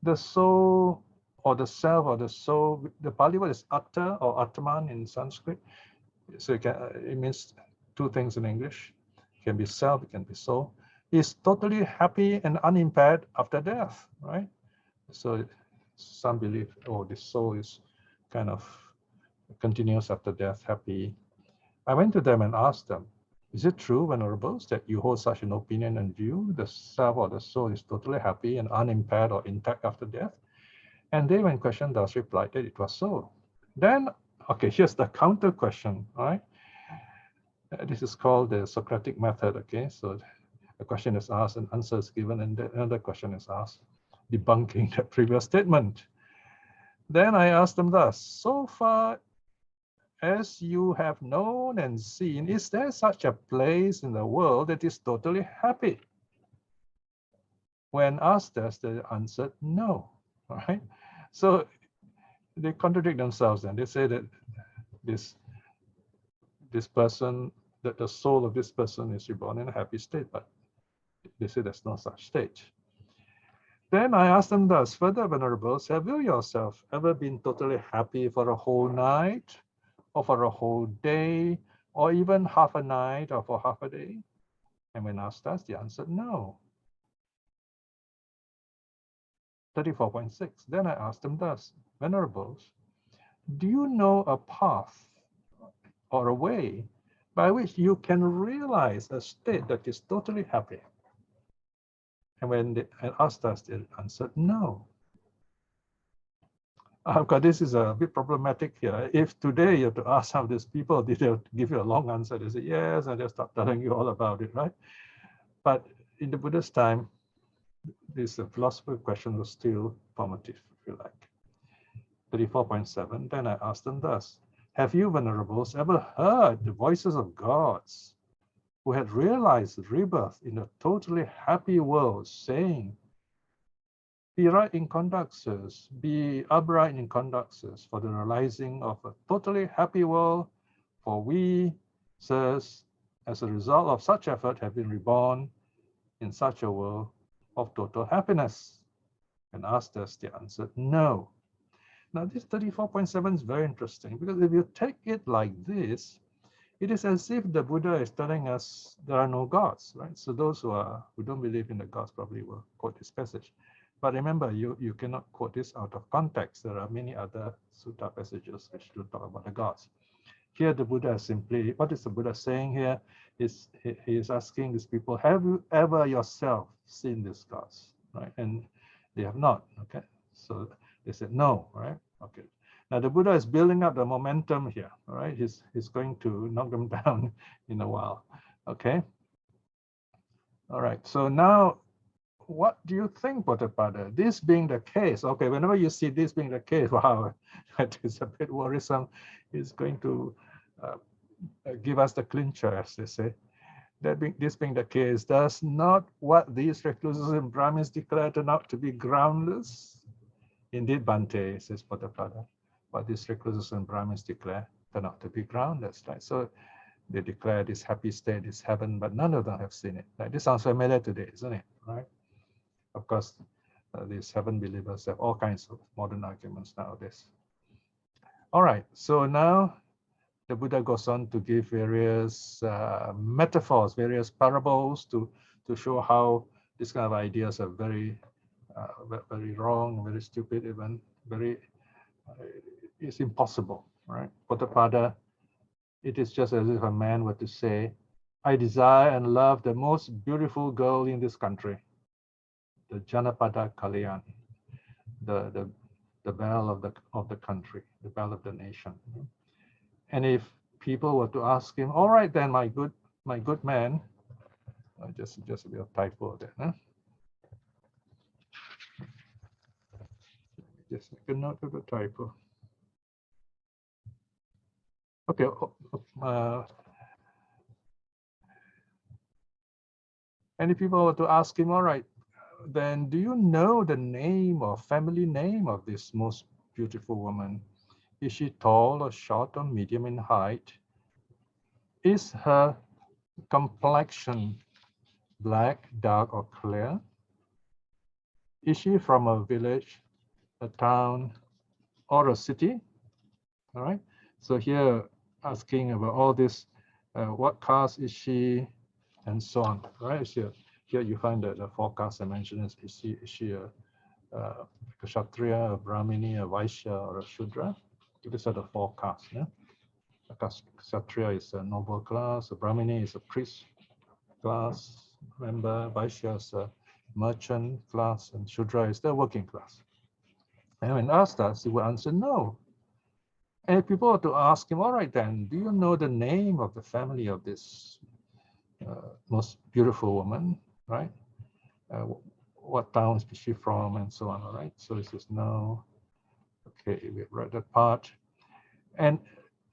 The soul or the self or the soul, the Pali word is atta or atman in Sanskrit. So it means two things in English. It can be self, it can be soul. Is totally happy and unimpaired after death, right? So some believe, oh, the soul is kind of continuous after death, happy. I went to them and asked them, is it true, Venerables, that you hold such an opinion and view? The self or the soul is totally happy and unimpaired or intact after death? And they, when questioned, thus replied that it was so. Then, okay, here's the counter question, all right? This is called the Socratic method, okay? So a question is asked, an answer is given, and then another question is asked, debunking the previous statement. Then I asked them thus, so far as you have known and seen, is there such a place in the world that is totally happy? When asked this, they answered no, all right? So they contradict themselves and they say that this person, that the soul of this person is reborn in a happy state, but they say there's no such state. Then I asked them thus, further, Venerables, have you yourself ever been totally happy for a whole night, or for a whole day, or even half a night, or for half a day? And when asked us, they answered no. 34.6. Then I asked them thus, Venerables, do you know a path or a way by which you can realize a state that is totally happy? And when they asked us, they answered no. Because this is a bit problematic here. If today you have to ask some of these people, they'll give you a long answer. They say yes, and they'll start telling you all about it, right? But in the Buddha's time, this philosophical question was still formative, if you like. 34.7, then I asked them thus, have you, Venerables, ever heard the voices of gods who had realized rebirth in a totally happy world, saying, be right in conduct, sirs, be upright in conduct, sirs, for the realizing of a totally happy world, for we, sirs, as a result of such effort, have been reborn in such a world of total happiness? And asked us, they answered no. Now this 34.7 is very interesting, because if you take it like this, it is as if the Buddha is telling us there are no gods, right? So those who don't believe in the gods probably will quote this passage. But remember, you cannot quote this out of context. There are many other sutta passages which do talk about the gods. Here the Buddha is simply, what is the Buddha saying here? He is asking these people, have you ever yourself seen these gods, right? And they have not, okay? So they said no, right? Okay. Now the Buddha is building up the momentum here, all right? He's going to knock them down in a while, okay? All right, so now what do you think, Poṭṭhapāda? This being the case, okay, whenever you see this being the case, wow, it is a bit worrisome. It's going to give us the clincher, as they say. This being the case, does not what these recluses and Brahmins declare turn out to be groundless? Indeed, Bhante, says Poṭṭhapāda, what these recluses and Brahmins declare turn out to be groundless, right? So they declare this happy state is heaven, but none of them have seen it. Like, this sounds familiar today, isn't it, right? Of course, these heaven believers have all kinds of modern arguments nowadays. All right, so now the Buddha goes on to give various metaphors, various parables to show how these kind of ideas are very, very wrong, very stupid, even very, it's impossible, right? Poṭṭhapāda, it is just as if a man were to say, I desire and love the most beautiful girl in this country. the Janapada Kalyan, the bell of the country, the bell of the nation. And if people were to ask him, all right then, my good man, just a bit of typo there, huh? Just make a note of the typo. Okay. And if people were to ask him, all right, then do you know the name or family name of this most beautiful woman? Is she tall or short or medium in height? Is her complexion black, dark, or clear? Is she from a village, a town, or a city? All right. So here, asking about all this, what caste is she, and so on. Right. Here you find that the four castes I mentioned. Is she a Kshatriya, a Brahmini, a Vaishya, or a Shudra? These are the four castes. Yeah? A Kshatriya is a noble class, a Brahmini is a priest class, remember, Vaishya is a merchant class, and Shudra is the working class. And when asked that, he would answer no. And if people were to ask him, all right then, do you know the name of the family of this most beautiful woman, right? What town is she from, and so on, all right? So he says no. Okay, we read that part. And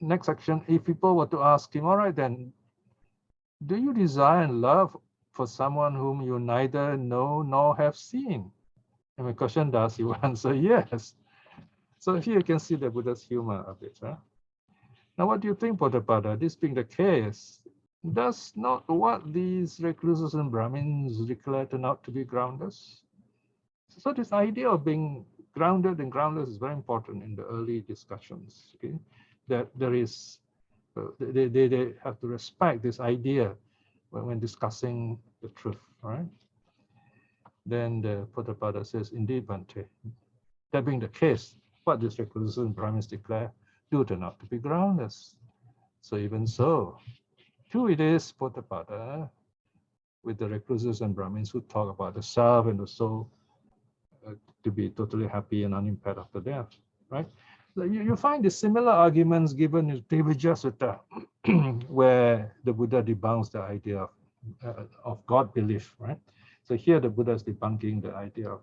next section, if people were to ask him, all right then, do you desire and love for someone whom you neither know nor have seen? And the question does, he will answer yes. So here you can see the Buddha's humor a bit. Huh? Now, what do you think, Poṭṭhapāda? This being the case, does not what these recluses and Brahmins declare turn out to be groundless? So this idea of being grounded and groundless is very important in the early discussions. Okay, that there is, they have to respect this idea when discussing the truth, right? Then the Poṭṭhapāda says, indeed, Bhante, that being the case, what these recluses and Brahmins declare do turn out to be groundless. So even so, true it is, Poṭṭhapāda, with the recluses and Brahmins who talk about the self and the soul to be totally happy and unimpaired after death, right? So you find the similar arguments given in Devajya Sutta, where the Buddha debunks the idea of God belief, right? So here the Buddha is debunking the idea of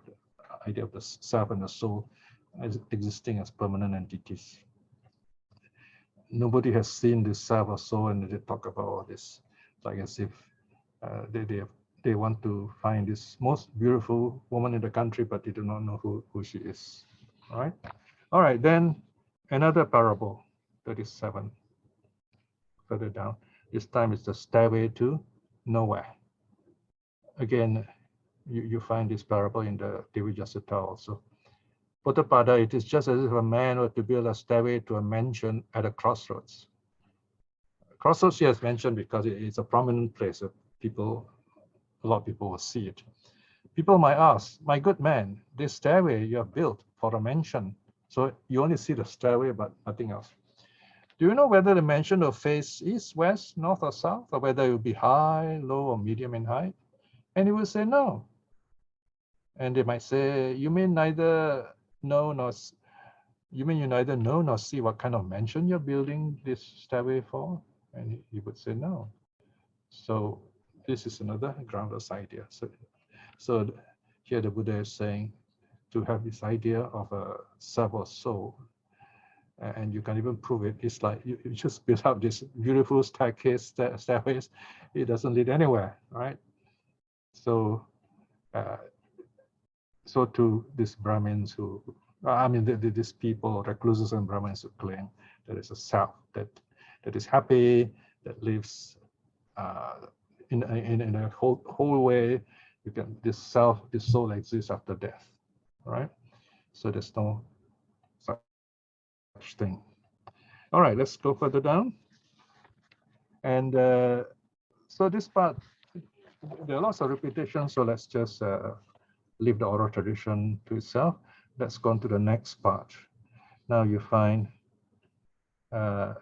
the self and the soul as existing as permanent entities. Nobody has seen this self or soul, and they talk about all this, like as if they want to find this most beautiful woman in the country, but they do not know who she is. All right. All right. Then another parable, 37, further down. This time it's the stairway to nowhere. Again, you find this parable in the Devajya Sutta also. Poṭṭhapāda, it is just as if a man were to build a stairway to a mansion at a crossroads. Crossroads here is mentioned because it's a prominent place. A lot of people will see it. People might ask, my good man, this stairway you have built for a mansion, so you only see the stairway but nothing else. Do you know whether the mansion will face east, west, north, or south, or whether it will be high, low, or medium in height? And he will say no. And they might say, you mean you neither know nor see what kind of mansion you're building this stairway for? And he would say no. So this is another groundless idea. So here the Buddha is saying to have this idea of a self or soul, and you can even prove it. It's like you just build up this beautiful stairways. It doesn't lead anywhere, right? So, so to these Brahmins who, these people, recluses and Brahmins who claim there is a self that is happy, that lives in a whole way. This soul exists after death, right? So there's no such thing. All right, let's go further down. And so this part, there are lots of repetitions, so let's just leave the oral tradition to itself. Let's go on to the next part. Now you find they're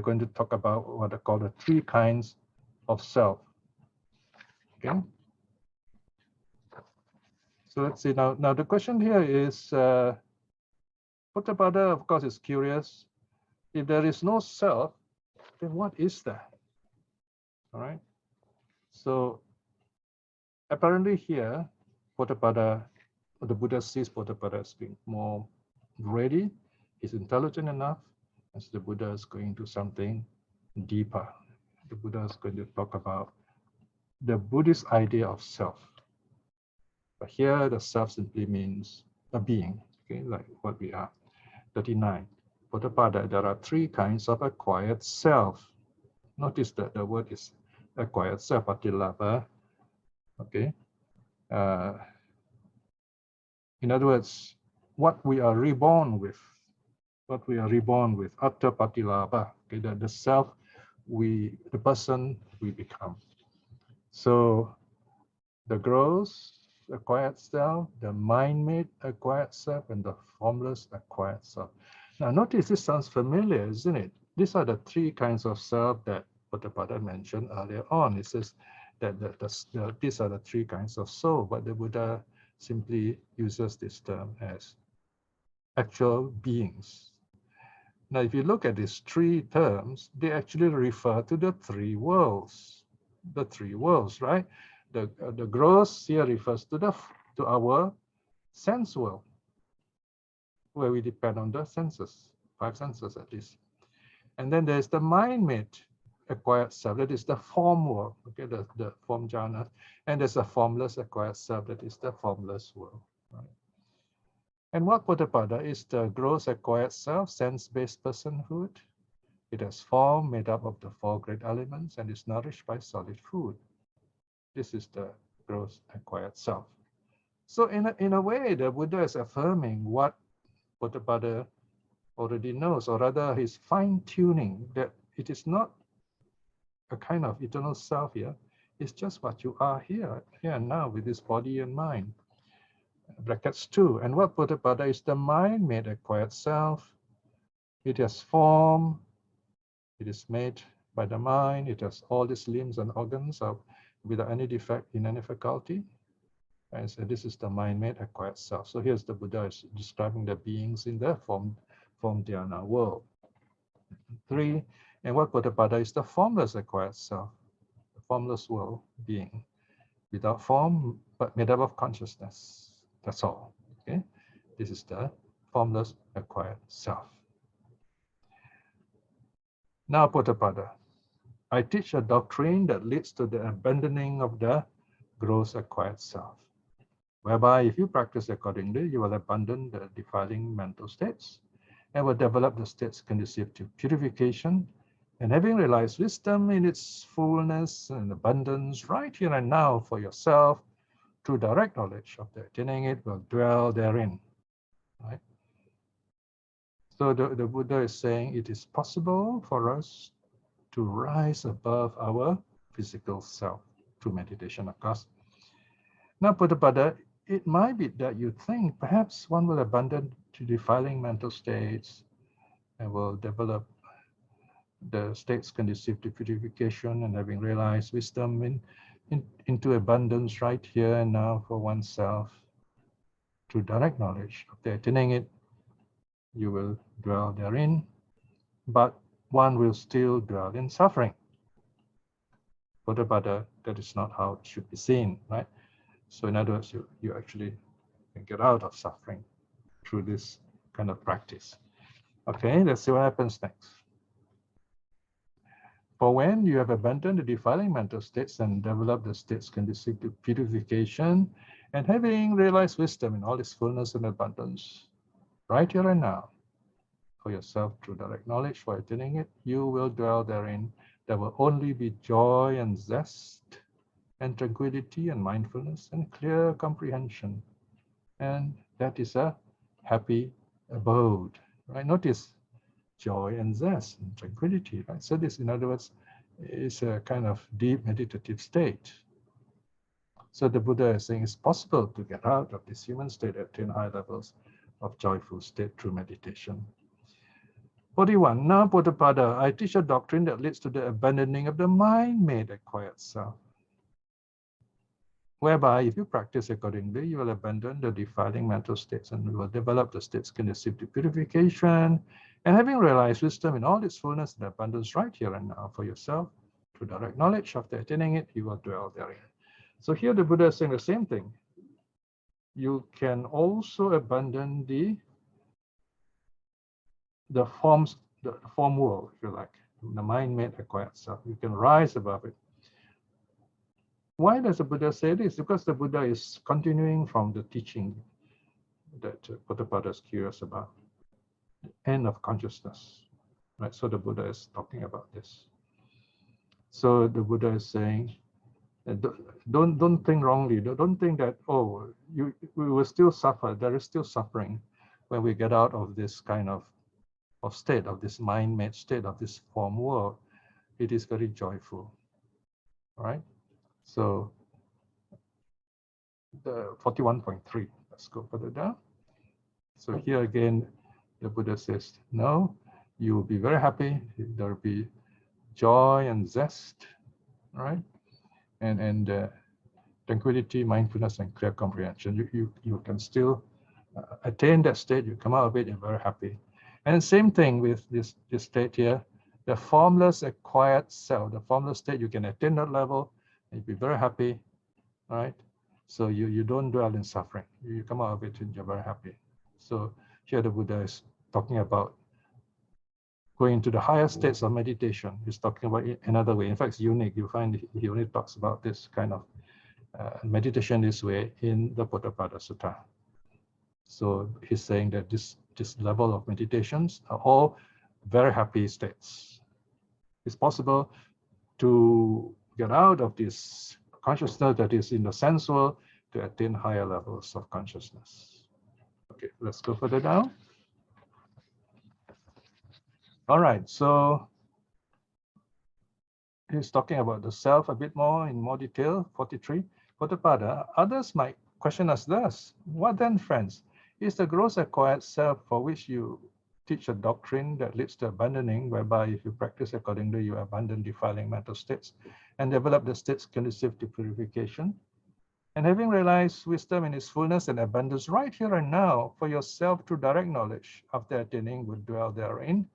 going to talk about what they call the three kinds of self. Okay. So let's see now. Now the question here is, Poṭṭhapāda, of course, is curious. If there is no self, then what is there? All right. So apparently here, Poṭṭhapāda, the Buddha sees Poṭṭhapāda as being more ready, is intelligent enough, as the Buddha is going to something deeper. The Buddha is going to talk about the Buddhist idea of self. But here, the self simply means a being, okay, like what we are. 39. Poṭṭhapāda, there are three kinds of acquired self. Notice that the word is acquired self, patilabha. Okay. In other words, what we are reborn with, atta patilabha, okay, the self, the person we become. So the gross acquired self, the mind-made acquired self, and the formless acquired self. Now notice this sounds familiar, isn't it? These are the three kinds of self that Poṭṭhapāda mentioned earlier on. It says that these are the three kinds of soul, but the Buddha simply uses this term as actual beings. Now, if you look at these three terms, they actually refer to the three worlds. The three worlds, right? The gross here refers to our sense world, where we depend on the senses, 5 senses at least. And then there's the mind-made acquired self, that is the form world, okay, the form jhana. And there's a formless acquired self, that is the formless world, right? And what Poṭṭhapāda is the gross acquired self, sense-based personhood. It has form made up of the 4 great elements and is nourished by solid food. This is the gross acquired self. So in a way, the Buddha is affirming what Poṭṭhapāda already knows, or rather he's fine-tuning that it is not a kind of eternal self here. It's just what you are here and now with this body and mind. Brackets 2. And what Poṭṭhapāda is the mind-made acquired self. It has form. It is made by the mind. It has all these limbs and organs without any defect in any faculty. And so this is the mind-made acquired self. So here's the Buddha is describing the beings in the form dhyana world. 3. And what Poṭṭhapāda is the formless acquired self, the formless world being, without form but made up of consciousness. That's all. Okay, this is the formless acquired self. Now, Poṭṭhapāda, I teach a doctrine that leads to the abandoning of the gross acquired self, whereby if you practice accordingly, you will abandon the defiling mental states and will develop the states conducive to purification. And having realized wisdom in its fullness and abundance right here and now for yourself, through direct knowledge of the attaining it, will dwell therein. Right? So the Buddha is saying it is possible for us to rise above our physical self through meditation, of course. Now, Poṭṭhapāda, it might be that you think perhaps one will abandon to defiling mental states and will develop the states conducive to purification, and having realized wisdom into abundance right here and now for oneself, through direct knowledge of the attaining it, you will dwell therein, but one will still dwell in suffering. Poṭṭhapāda, that is not how it should be seen, right? So in other words, you actually can get out of suffering through this kind of practice. Okay, let's see what happens next. For when you have abandoned the defiling mental states and developed the states conducive to purification, and having realized wisdom in all its fullness and abundance, right here and now, for yourself through direct knowledge, for attaining it, you will dwell therein. There will only be joy and zest and tranquility and mindfulness and clear comprehension. And that is a happy abode, right? Notice joy and zest and tranquility, right? So this, in other words, is a kind of deep meditative state. So the Buddha is saying it's possible to get out of this human state, attain high levels of joyful state through meditation. 41. Now, Poṭṭhapāda, I teach a doctrine that leads to the abandoning of the mind-made acquired self. whereby if you practice accordingly, you will abandon the defiling mental states and you will develop the states conducive to purification. And having realized wisdom in all its fullness and abundance right here and now for yourself, through direct knowledge, after attaining it, you will dwell therein. So here the Buddha is saying the same thing. You can also abandon the forms, the form world, if you like, the mind-made acquired self. You can rise above it. Why does the Buddha say this? Because the Buddha is continuing from the teaching that Poṭṭhapāda is curious about, the end of consciousness, right? So the Buddha is talking about this. So the Buddha is saying, don't think wrongly. Don't think that, oh, we will still suffer. There is still suffering when we get out of this kind of state, of this mind-made state, of this form world. It is very joyful, right? So the 41.3, let's go further down. So here again, the Buddha says, no, you will be very happy. There will be joy and zest, right? And tranquility, mindfulness, and clear comprehension. You can still attain that state. You come out of it, you're very happy. And same thing with this state here, the formless acquired self, the formless state, you can attain that level, and you'll be very happy, right? So you don't dwell in suffering. You come out of it and you're very happy. So here the Buddha is talking about going into the higher states of meditation. He's talking about it another way. In fact, it's unique. You find he only talks about this kind of meditation this way in the Poṭṭhapāda Sutta. So he's saying that this level of meditations are all very happy states. It's possible to get out of this consciousness that is in the sense world to attain higher levels of consciousness. Okay, let's go further down. All right, so he's talking about the self a bit more in more detail. 43, Poṭṭhapāda, others might question us thus. What then, friends? Is the gross acquired self for which you teach a doctrine that leads to abandoning, whereby if you practice accordingly, you abandon defiling mental states and develop the states conducive to purification? And having realized wisdom in its fullness and abundance right here and now for yourself through direct knowledge, after attaining would dwell therein.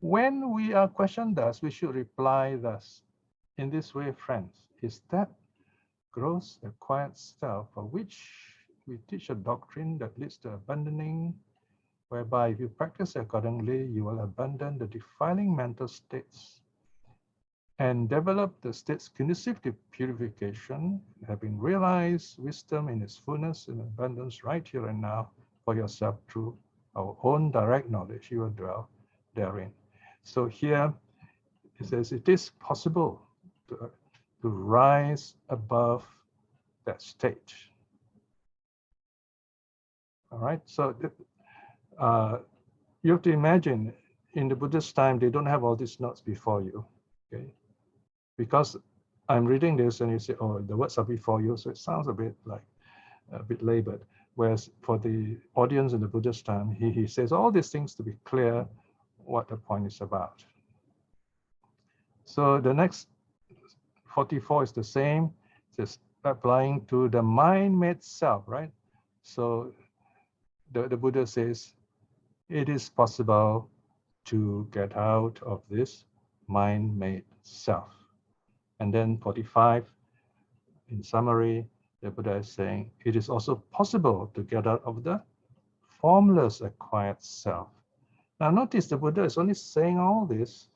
When we are questioned thus, we should reply thus. In this way, friends, is that gross acquired self for which we teach a doctrine that leads to abandoning, whereby if you practice accordingly, you will abandon the defiling mental states and develop the states conducive to purification, having realized wisdom in its fullness and abundance right here and now for yourself through our own direct knowledge, you will dwell therein. So here it says it is possible to rise above that state. All right, so you have to imagine in the Buddhist time, they don't have all these notes before you, okay? Because I'm reading this and you say, oh, the words are before you, so it sounds a bit like a bit labored. Whereas for the audience in the Buddhist time, he says all these things to be clear what the point is about. So the next 44 is the same, just applying to the mind-made self, right? So the Buddha says, it is possible to get out of this mind-made self. And then 45, in summary, the Buddha is saying, it is also possible to get out of the formless acquired self. Now notice the Buddha is only saying all this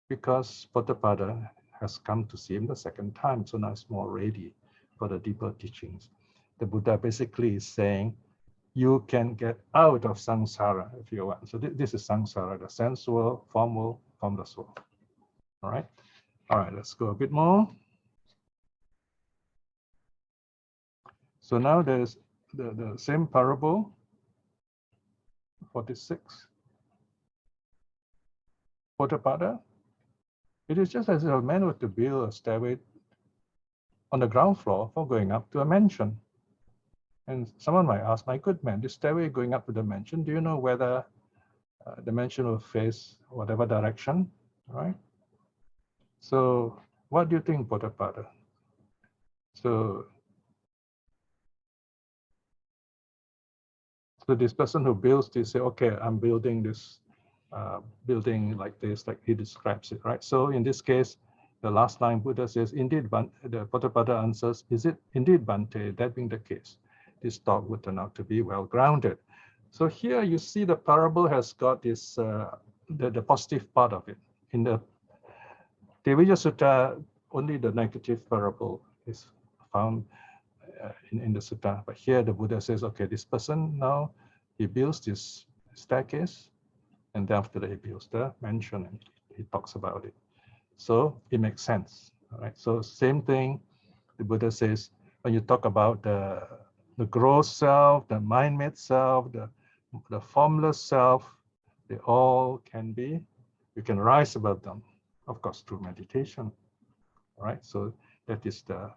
because Poṭṭhapāda has come to see him the second time, so now it's more ready for the deeper teachings. The Buddha basically is saying, you can get out of samsara if you want. So this is samsara, the sense world, formless world. All right, let's go a bit more. So now there's the same parable, 46. Poṭṭhapāda, it is just as if a man were to build a stairway on the ground floor for going up to a mansion. And someone might ask, my good man, this stairway going up to the mansion, do you know whether the mansion will face whatever direction, right? So what do you think, Poṭṭhapāda? So this person who builds this say, okay, I'm building this building like this, like he describes it, right? So in this case, the last line Buddha says, indeed, the Poṭṭhapāda answers, is it indeed Bhante? That being the case, this talk would turn out to be well grounded. So here you see the parable has got this, the positive part of it. In the Devija Sutta, only the negative parable is found in the sutta. But here the Buddha says, okay, this person now, he builds this staircase, and then after that he builds the mansion, and he talks about it. So it makes sense. All right. So same thing, the Buddha says, when you talk about the gross self, the mind-made self, the formless self, they all can be, you can rise above them, of course, through meditation. All right. So that is the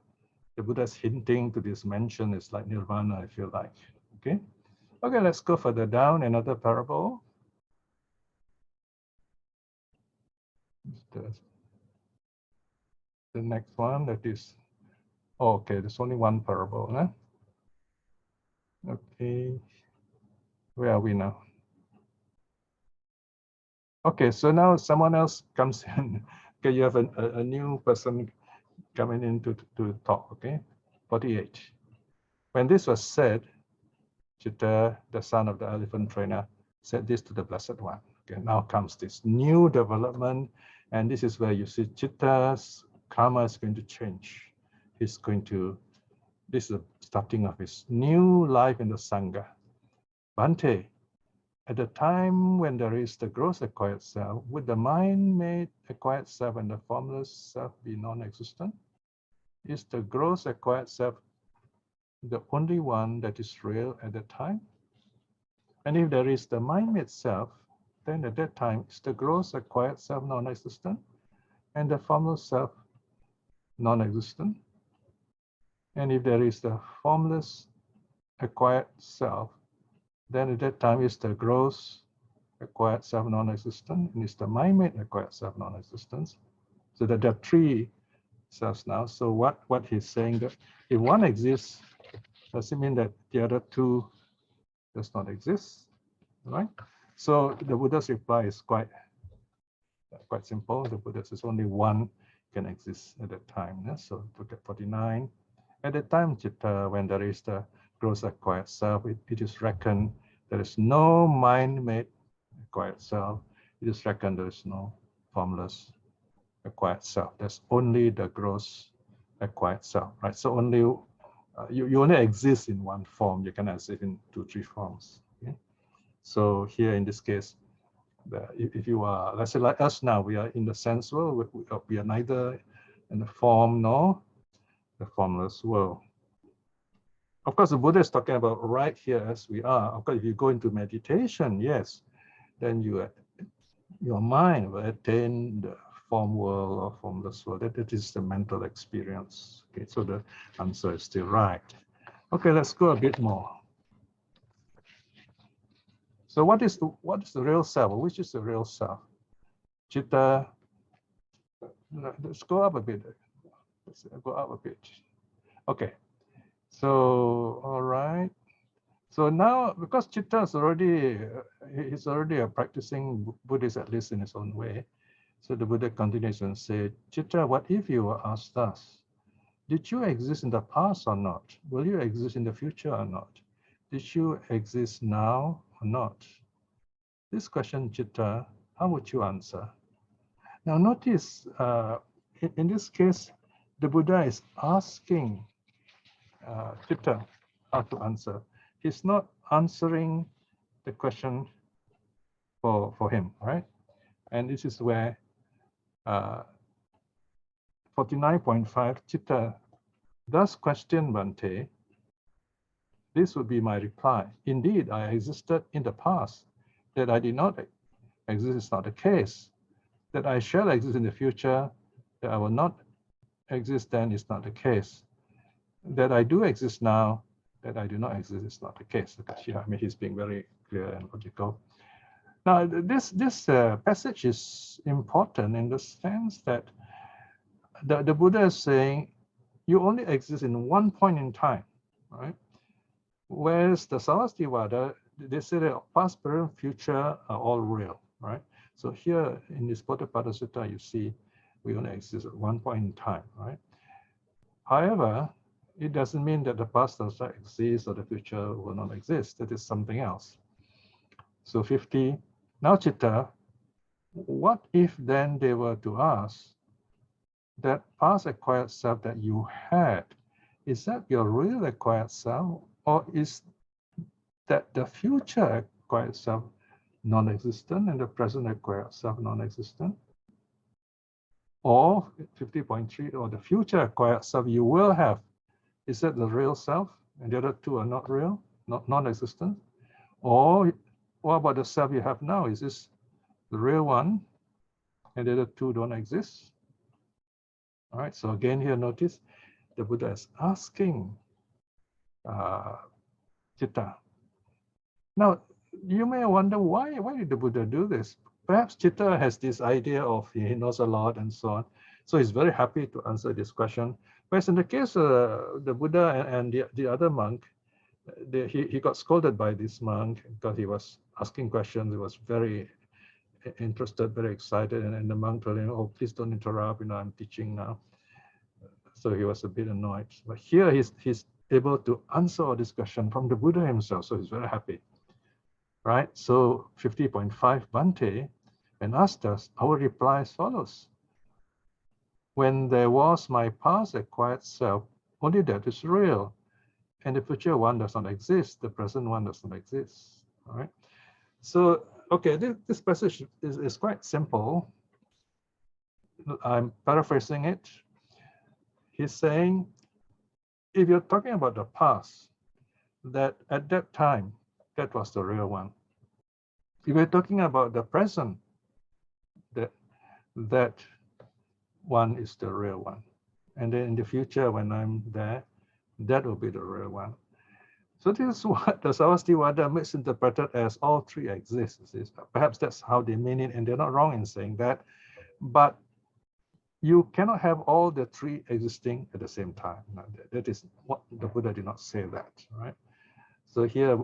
Buddha's hinting to this mention is like nirvana, I feel like. Okay. Okay, let's go further down. Another parable. The next one, that is, oh, okay, there's only one parable. Huh? Okay, where are we now? Okay, so now someone else comes in. Okay, you have a new person coming in to talk, okay? 48. When this was said, Citta, the son of the elephant trainer, said this to the Blessed One. Okay, now comes this new development, and this is where you see Citta's karma is going to change. He's going to, this is the starting of his new life in the sangha. Bhante, at the time when there is the gross acquired self, would the mind-made acquired self and the formless self be non-existent? Is the gross acquired self the only one that is real at that time? And if there is the mind-made self, then at that time, is the gross acquired self non-existent and the formless self non-existent? And if there is the formless acquired self, then at that time is the gross acquired self non-existent and is the mind-made acquired self non-existence. So that there are three selves now. So what he's saying that if one exists, does it mean that the other two does not exist? Right? So the Buddha's reply is quite simple. The Buddha says only one can exist at that time. Yeah? So look at 49. At the time, Citta, when there is the gross acquired self, it is reckoned there is no mind-made acquired self. It is reckoned there is no formless acquired self. There's only the gross acquired self, right? So only you only exist in one form. You cannot exist in 2, 3 forms. Okay? So here in this case, if you are, let's say like us now, we are in the sense world. We are neither in the form nor the formless world. Of course, the Buddha is talking about right here as we are. Of course, if you go into meditation, yes, then your mind will attain the form world or formless world. That is the mental experience. Okay, so the answer is still right. Okay, let's go a bit more. So what is the real self? Which is the real self? Citta. Let's go up a bit. Let's go up a bit. Okay. So all right. So now, because Citta is he's already a practicing Buddhist, at least in his own way. So the Buddha continues and said, Citta, what if you were asked thus? Did you exist in the past or not? Will you exist in the future or not? Did you exist now or not? This question, Citta, how would you answer? Now notice, in this case, the Buddha is asking Citta how to answer. He's not answering the question for him, right? And this is where 49.5, Citta does question Bhante. This would be my reply. Indeed, I existed in the past. That I did not exist is not the case. That I shall exist in the future, that I will not exist then is not the case. That I do exist now, that I do not exist is not the case. Because I mean, he's being very clear and logical. Now, this passage is important in the sense that the Buddha is saying, you only exist in one point in time, right? Whereas the Sarvastivada, they say that past, present, future are all real, right? So here in this Poṭṭhapāda Sutta, you see we only exist at one point in time, right? However, it doesn't mean that the past does not exist or the future will not exist. That is something else. So 50, now Citta, what if then they were to ask that past acquired self that you had, is that your real acquired self, or is that the future acquired self non-existent and the present acquired self non-existent? Or 50.3, or the future acquired self you will have, is that the real self and the other two are not real, not non-existent? Or what about the self you have now? Is this the real one and the other two don't exist? All right, so again here notice the Buddha is asking Citta. Now, you may wonder why did the Buddha do this? Perhaps Citta has this idea of he knows a lot and so on. So he's very happy to answer this question. Whereas in the case of the Buddha and the other monk, he got scolded by this monk because he was asking questions. He was very interested, very excited. And the monk told him, oh, please don't interrupt, I'm teaching now. So he was a bit annoyed. But here he's able to answer all this question from the Buddha himself. So he's very happy. Right? So 50.5 Bhante, and asked us, our reply as follows. When there was my past acquired self, only that is real. And the future one does not exist. The present one does not exist. All right. So, okay, this passage is quite simple. I'm paraphrasing it. He's saying, if you're talking about the past, that at that time, that was the real one. If we're talking about the present, that one is the real one. And then in the future, when I'm there, that will be the real one. So this is what the Sarvastivada misinterpreted as all three exist. Perhaps that's how they mean it, and they're not wrong in saying that. But you cannot have all the three existing at the same time. Now, that is what the Buddha did not say that, right? So here,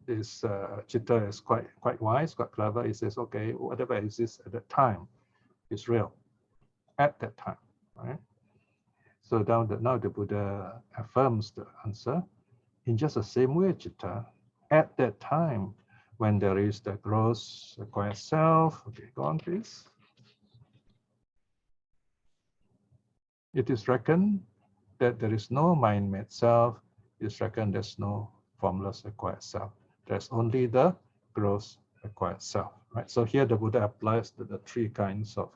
this Citta is quite wise, quite clever. He says, okay, whatever exists at that time is real at that time, right? So now the Buddha affirms the answer in just the same way, Citta, at that time when there is the gross acquired self. Okay, go on, please. It is reckoned that there is no mind-made self. It is reckoned there's no formless acquired self. There's only the gross acquired self, right? So here the Buddha applies the three kinds of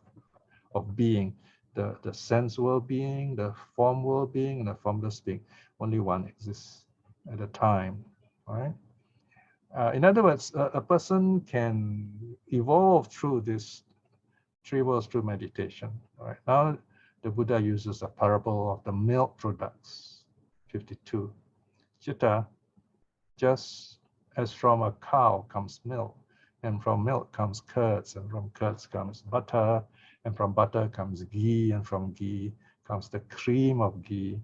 being, the sense world being, the form world being, and the formless being. Only one exists at a time, right? In other words, a person can evolve through this three worlds through meditation. Right now, the Buddha uses a parable of the milk products, 52. Citta, just as from a cow comes milk, and from milk comes curds, and from curds comes butter, and from butter comes ghee, and from ghee comes the cream of ghee.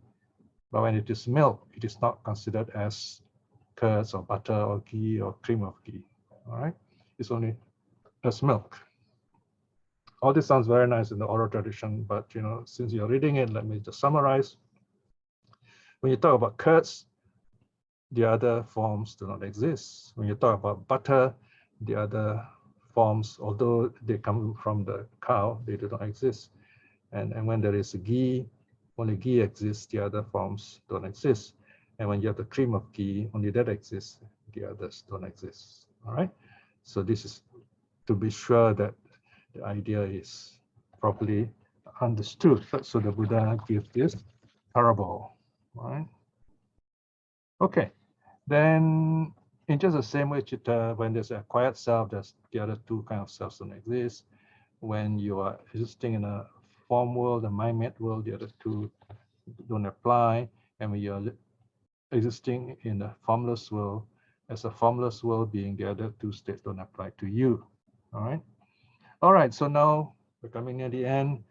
But when it is milk, it is not considered as curds or butter or ghee or cream of ghee. All right, it's only as milk. All this sounds very nice in the oral tradition, but since you're reading it, let me just summarize. When you talk about curds, the other forms do not exist. When you talk about butter, the other forms, although they come from the cow, they do not exist. And when there is ghee, only ghee exists, the other forms don't exist. And when you have the cream of ghee, only that exists, the others don't exist. All right. So this is to be sure that the idea is properly understood. So the Buddha gives this parable. All right. Okay. Then in just the same way, Citta, when there's an acquired self, there's the other two kinds of selves don't exist. When you are existing in a form world, a mind-made world, the other two don't apply. And when you're existing in a formless world, as a formless world being, the other two states don't apply to you. All right. All right. So now we're coming near the end.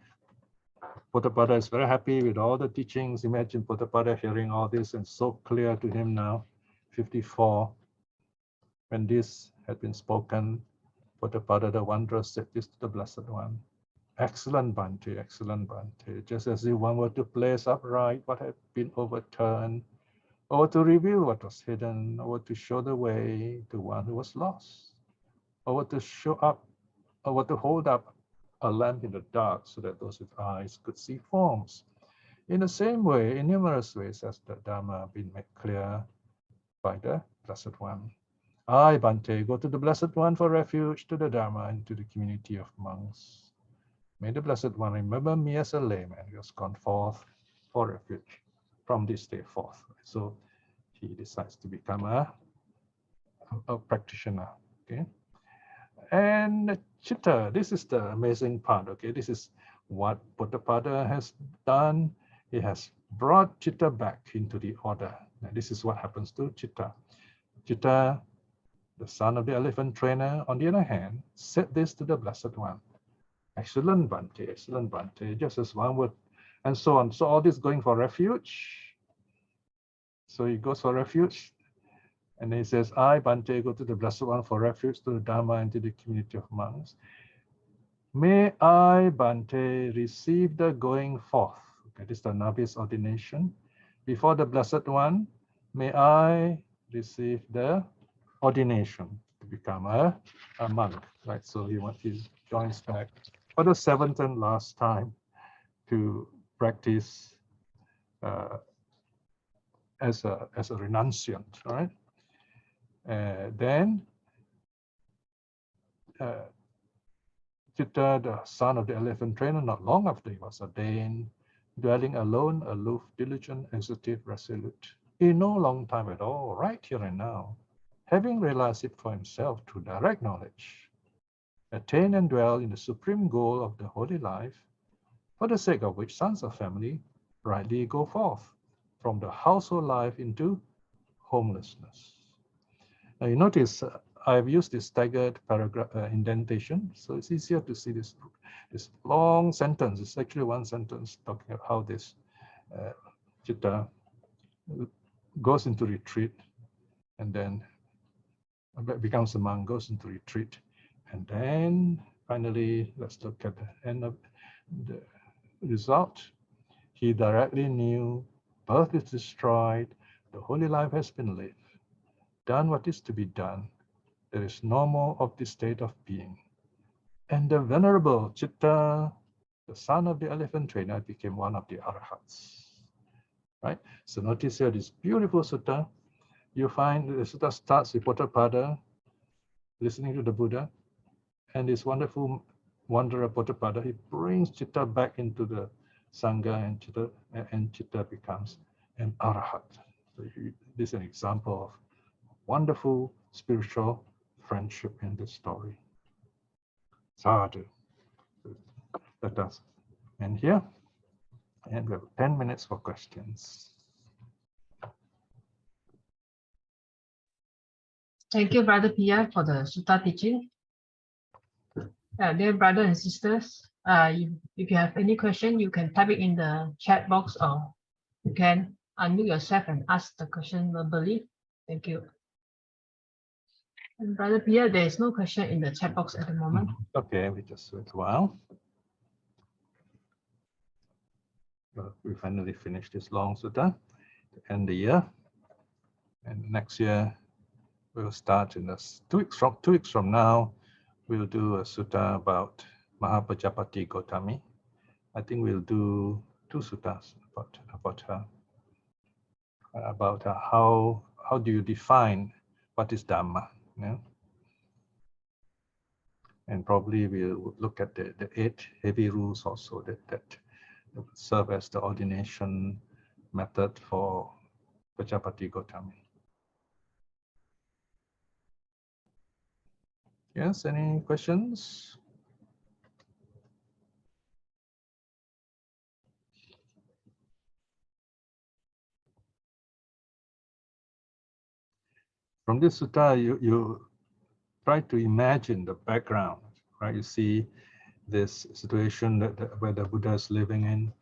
Poṭṭhapāda is very happy with all the teachings. Imagine Poṭṭhapāda hearing all this and so clear to him now, 54. When this had been spoken, Poṭṭhapāda the Wanderer said this to the Blessed One. Excellent Bhante, excellent Bhante. Just as if one were to place upright what had been overturned, or to reveal what was hidden, or to show the way to one who was lost, or to show up, or to hold up a lamp in the dark so that those with eyes could see forms. In the same way, in numerous ways, has the Dharma been made clear by the Blessed One. I, Bhante, go to the Blessed One for refuge, to the Dharma, and to the community of monks. May the Blessed One remember me as a layman who has gone forth for refuge from this day forth. So he decides to become a practitioner. Okay. And Citta, this is the amazing part. Okay, this is what Poṭṭhapāda has done. He has brought Citta back into the order. Now, this is what happens to Citta. Citta, the son of the elephant trainer, on the other hand, said this to the Blessed One. Excellent Bhante, just as one would, and so on. So all this going for refuge. So he goes for refuge. And he says, I, Bhante, go to the Blessed One for refuge, to the Dharma, and to the community of monks. May I, Bhante, receive the going forth. Okay, this is the novice ordination. Before the Blessed One, may I receive the ordination to become a monk. Right, so he joins back for the seventh and last time to practice as a renunciant. All right. Then Citta, the son of the elephant trainer, not long after he was ordained, dwelling alone, aloof, diligent, executive, resolute, in no long time at all, right here and now, having realized it for himself through direct knowledge, attain and dwell in the supreme goal of the holy life, for the sake of which sons of family rightly go forth from the household life into homelessness. Now you notice I've used this staggered paragraph indentation, so it's easier to see this long sentence. It's actually one sentence talking about how this Citta goes into retreat and then becomes a monk, goes into retreat, and then finally, let's look at the end of the result. He directly knew birth is destroyed, the holy life has been lived, done what is to be done. There is no more of this state of being. And the venerable Citta, the son of the elephant trainer, became one of the arahats. Right? So notice here this beautiful sutta. You find the sutta starts with Poṭṭhapāda listening to the Buddha, and this wonderful wanderer Poṭṭhapāda, he brings Citta back into the sangha, and Citta becomes an arahat. So this is an example of wonderful spiritual friendship in this story. Sadhu. Let us end here, and we have 10 minutes for questions. Thank you, Brother Piya, for the Sutta teaching. Dear brothers and sisters, if you have any question, you can type it in the chat box, or you can unmute yourself and ask the question verbally. Thank you. And Brother Piya, there is no question in the chat box at the moment. Okay, we just wait a while. We finally finished this long sutta to end the year, and next year we'll start in this 2 weeks from now. We'll do a sutta about Mahapajapati Gotami. I think we'll do 2 suttas about her. About how do you define what is Dhamma? You know? And probably we'll look at the 8 heavy rules also that serve as the ordination method for Pajapati Gotami. Yes, any questions? From this sutta, you try to imagine the background, right? You see this situation where the Buddha is living in.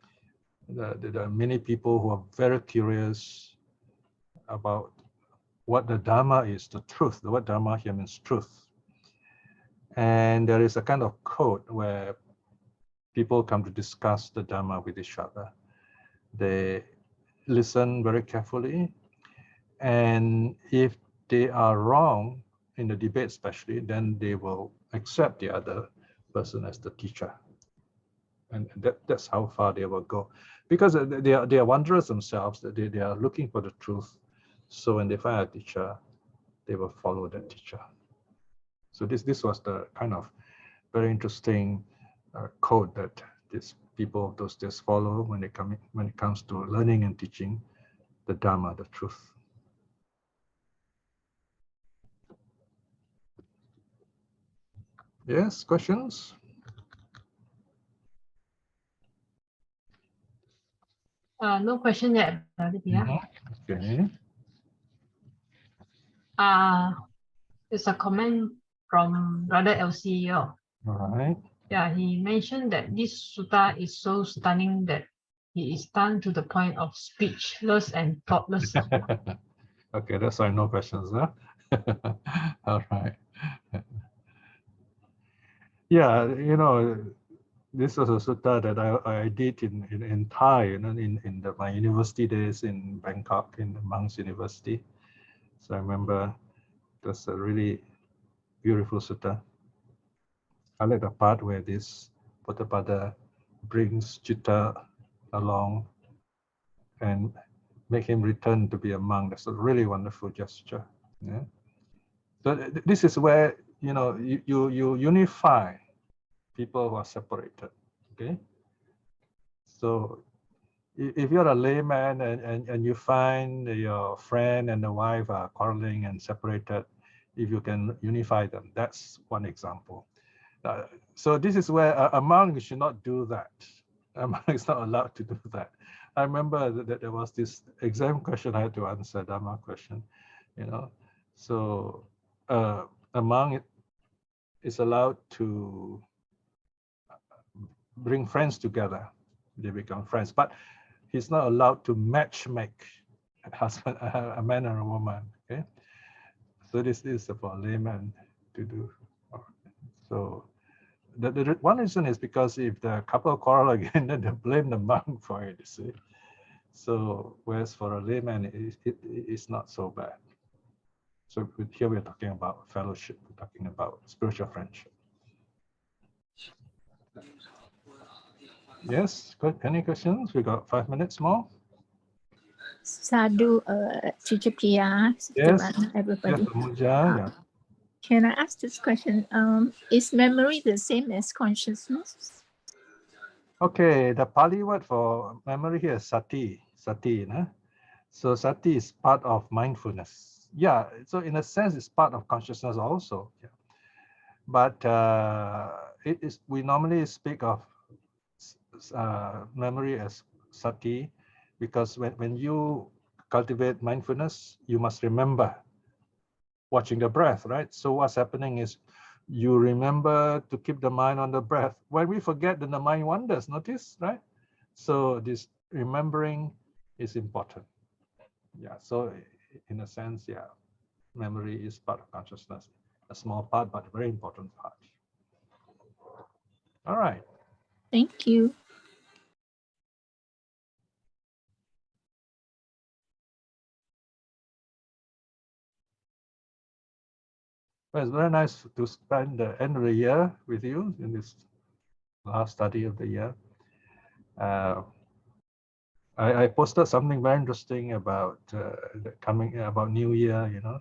There are many people who are very curious about what the Dharma is, the truth. The word Dharma here means truth. And there is a kind of code where people come to discuss the Dharma with each other. They listen very carefully, and if they are wrong in the debate especially, then they will accept the other person as the teacher. And that's how far they will go. Because they are wanderers themselves, they are looking for the truth. So when they find a teacher, they will follow that teacher. So this was the kind of very interesting code that these people of those days follow when it comes to learning and teaching the Dharma, the truth. Yes, questions? No question yet, Brother Piya. Okay. There's a comment from Brother LCO. All right. Yeah, he mentioned that this sutta is so stunning that he is stunned to the point of speechless and thoughtless. Okay, that's why no questions, huh? All right. Yeah, you know, this was a sutta that I did in Thai, you know, in my university days in Bangkok, in the Monks University. So I remember that's a really beautiful sutta. I like the part where this Poṭṭhapāda brings Citta along and make him return to be a monk. That's a really wonderful gesture. Yeah. So this is where, you know, you unify people who are separated. Okay. So if you're a layman and you find your friend and the wife are quarreling and separated, if you can unify them, that's one example. So this is where a monk should not do that. A monk is not allowed to do that. I remember that there was this exam question I had to answer, Dharma question, you know. So a monk is allowed to bring friends together. They become friends, but he's not allowed to matchmake a husband, a man and a woman. Okay, so this is for a layman to do. So the one reason is because if the couple quarrel again, then they blame the monk for it. You see, so whereas for a layman, it's not so bad. So here we're talking about fellowship. We're talking about spiritual friendship. Yes, any questions? We got 5 minutes more. Sadhu, Teacher Piya, Yes. everybody. Yes, Amuja, yeah. Can I ask this question? Is memory the same as consciousness? Okay, the Pali word for memory here is sati. Sati, nah? So sati is part of mindfulness. Yeah, so in a sense, it's part of consciousness also. Yeah. But we normally speak of memory as sati because when you cultivate mindfulness, you must remember watching the breath, right? So what's happening is you remember to keep the mind on the breath. When we forget, then the mind wanders, notice, right? So this remembering is important. Yeah, so in a sense, yeah, memory is part of consciousness. A small part, but a very important part. All right. Thank you. Well, it's very nice to spend the end of the year with you in this last study of the year. I posted something very interesting about about New Year. You know,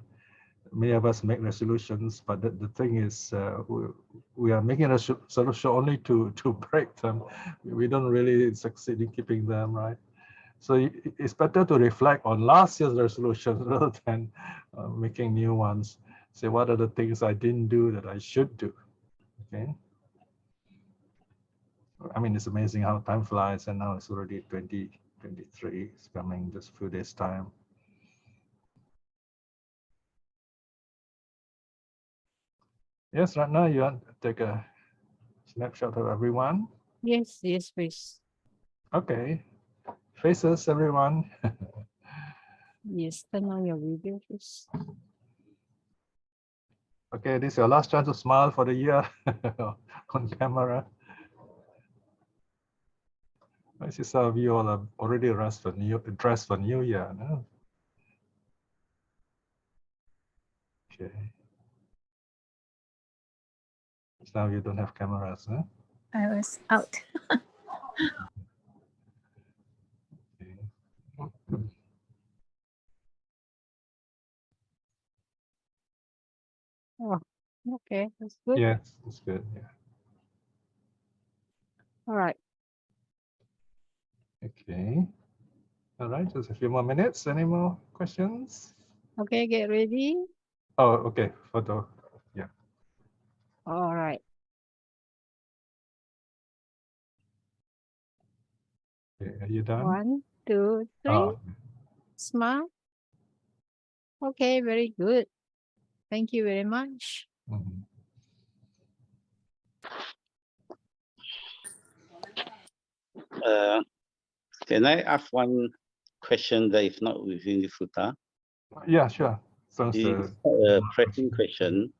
many of us make resolutions, but the thing is, we are making a resolution only to break them. We don't really succeed in keeping them, right? So it's better to reflect on last year's resolutions rather than making new ones. Say, what are the things I didn't do that I should do? Okay. I mean, it's amazing how time flies, and now it's already 2023. It's coming just a few days' time. Yes, right now you want to take a snapshot of everyone. Yes, yes, please. Okay. Faces, everyone. Yes, turn on your video, please. Okay, this is your last chance to smile for the year on camera. I see some of you all are already dressed for New Year. No? Okay. Some of you don't have cameras, huh? I was out. Okay. Oh, okay, that's good. Yes, that's good. Yeah. All right. Okay. All right, just a few more minutes. Any more questions? Okay, get ready. Oh, okay. Photo. Yeah. All right. Okay. Are you done? 1, 2, 3. Oh, Smile. Okay, very good. Thank you very much. mhm. Can I ask one question that is not within the sutta? Yeah, sure. Sounds It's a pressing question,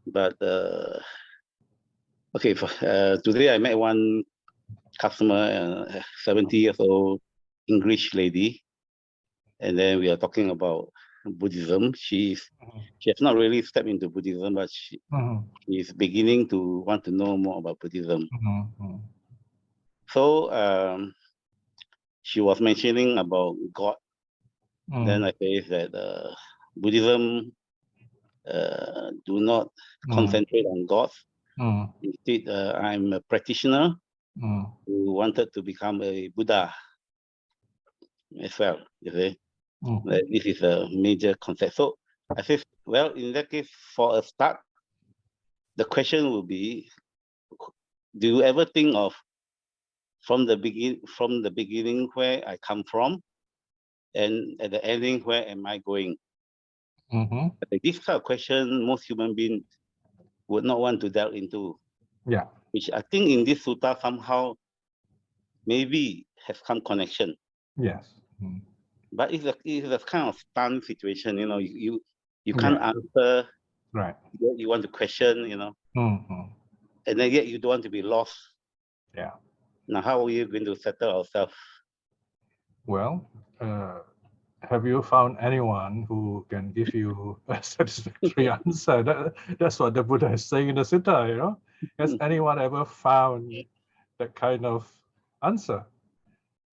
but okay. Today I met one customer, 70 years old English lady, and then we are talking about Buddhism. She has not really stepped into Buddhism, but she is beginning to want to know more about Buddhism. So she was mentioning about God. Then I say that Buddhism do not concentrate on God. Instead, I'm a practitioner who wanted to become a Buddha as well. You see, this is a major concept. So I say, well, in that case, for a start, the question will be: do you ever think of from the beginning where I come from, and at the ending where am I going? This kind of question most human beings would not want to delve into. Yeah. Which I think in this sutta somehow maybe have some connection. Yes. But it's a kind of stunned situation, you know. You can't answer. Right. You want to question, you know, and then yet you don't want to be lost. Yeah. Now, how are you going to settle ourselves? Well, have you found anyone who can give you a satisfactory answer? That's what the Buddha is saying in the Citta, you know. Has anyone ever found that kind of answer?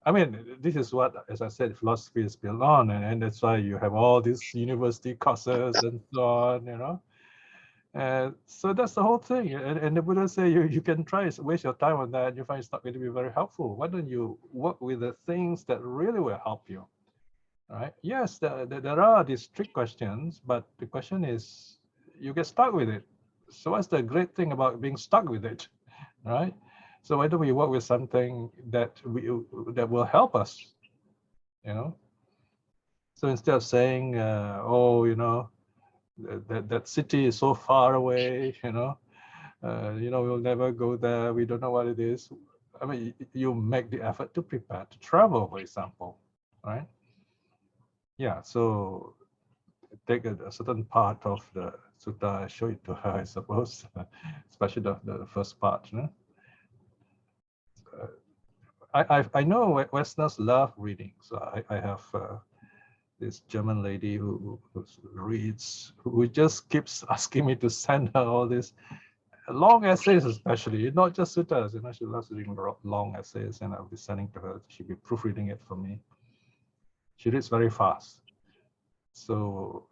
I mean, this is what, as I said, philosophy is built on, and that's why you have all these university courses and so on, you know. And so that's the whole thing. And the Buddha say you can try to waste your time on that. You find it's not going to be very helpful. Why don't you work with the things that really will help you? Right? Yes, there are these trick questions, but the question is, you get stuck with it. So what's the great thing about being stuck with it, right? So why don't we work with something that will help us, you know? So instead of saying, oh, you know, that city is so far away, you know, we'll never go there. We don't know what it is. I mean, you make the effort to prepare to travel, for example, right? Yeah, so take a certain part of the sutta, show it to her, I suppose, especially the first part. You know? I know Westerners love reading, so I have this German lady who reads, who just keeps asking me to send her all these long essays, especially, not just suttas. You know, she loves reading long essays, and I'll be sending to her. She'll be proofreading it for me. She reads very fast, so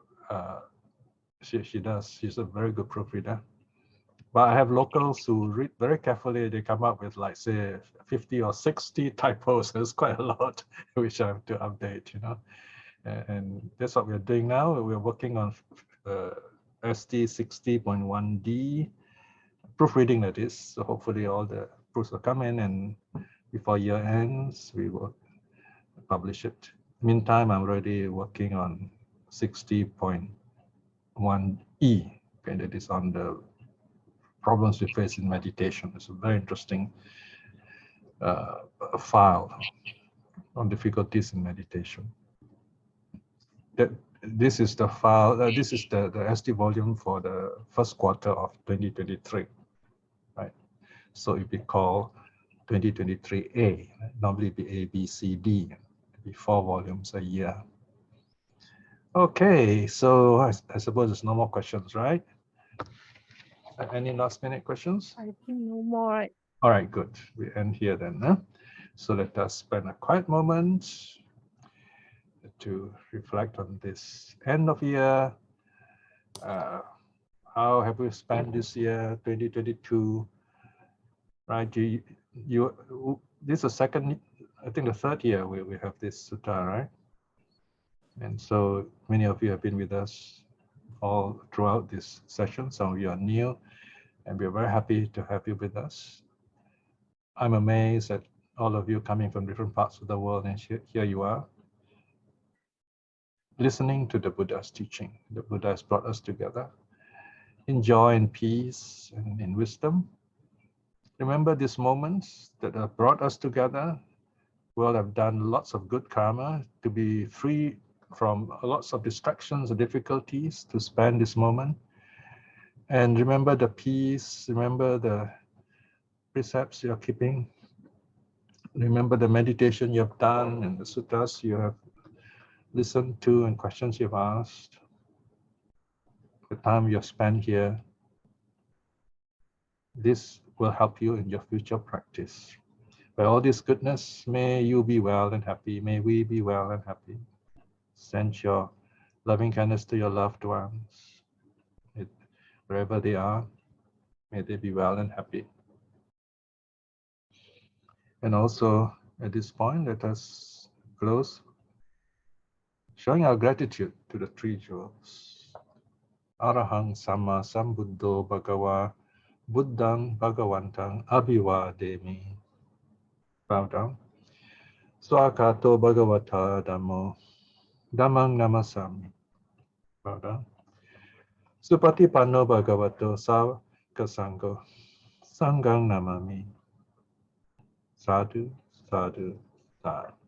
she does. She's a very good proofreader. But I have locals who read very carefully. They come up with, like, say, 50 or 60 typos. It's quite a lot, which I have to update, you know. And that's what we're doing now. We're working on ST 60.1D, proofreading that is. So hopefully all the proofs will come in, and before year ends, we will publish it. Meantime, I'm already working on 60.1E, okay, that is on the problems we face in meditation. It's a very interesting file on difficulties in meditation. This is the file, this is the SD volume for the first quarter of 2023, right? So if we call 2023A, normally it'd be A, B, C, D, it'd be 4 volumes a year. Okay, so I suppose there's no more questions, right? Any last minute questions? I think no more. Right? All right, good. We end here then. Huh? So let us spend a quiet moment to reflect on this end of year. How have we spent this year, 2022? Right? This is the second, I think the third year we have this sutta, right? And so many of you have been with us all throughout this session. Some of you are new, and we're very happy to have you with us. I'm amazed at all of you coming from different parts of the world, and here you are, listening to the Buddha's teaching. The Buddha has brought us together in joy and peace and in wisdom. Remember these moments that have brought us together. We'll have done lots of good karma to be free from lots of distractions and difficulties to spend this moment. And remember the peace, remember the precepts you're keeping. Remember the meditation you have done and the suttas you have listened to and questions you've asked. The time you've spent here. This will help you in your future practice. By all this goodness, may you be well and happy. May we be well and happy. Send your loving kindness to your loved ones. Wherever they are, may they be well and happy. And also, at this point, let us close showing our gratitude to the three jewels. Arahang Sama Sambuddho Bhagava Buddhang Bhagavantang Abhivademi. Bow down. Swakato Bhagavata Dhammo Dhammang Namasami. Bow down. Supatipanno Bhagavato Sāvaka Sangho Sanghang Namami. Sadhu, sadhu, sadhu.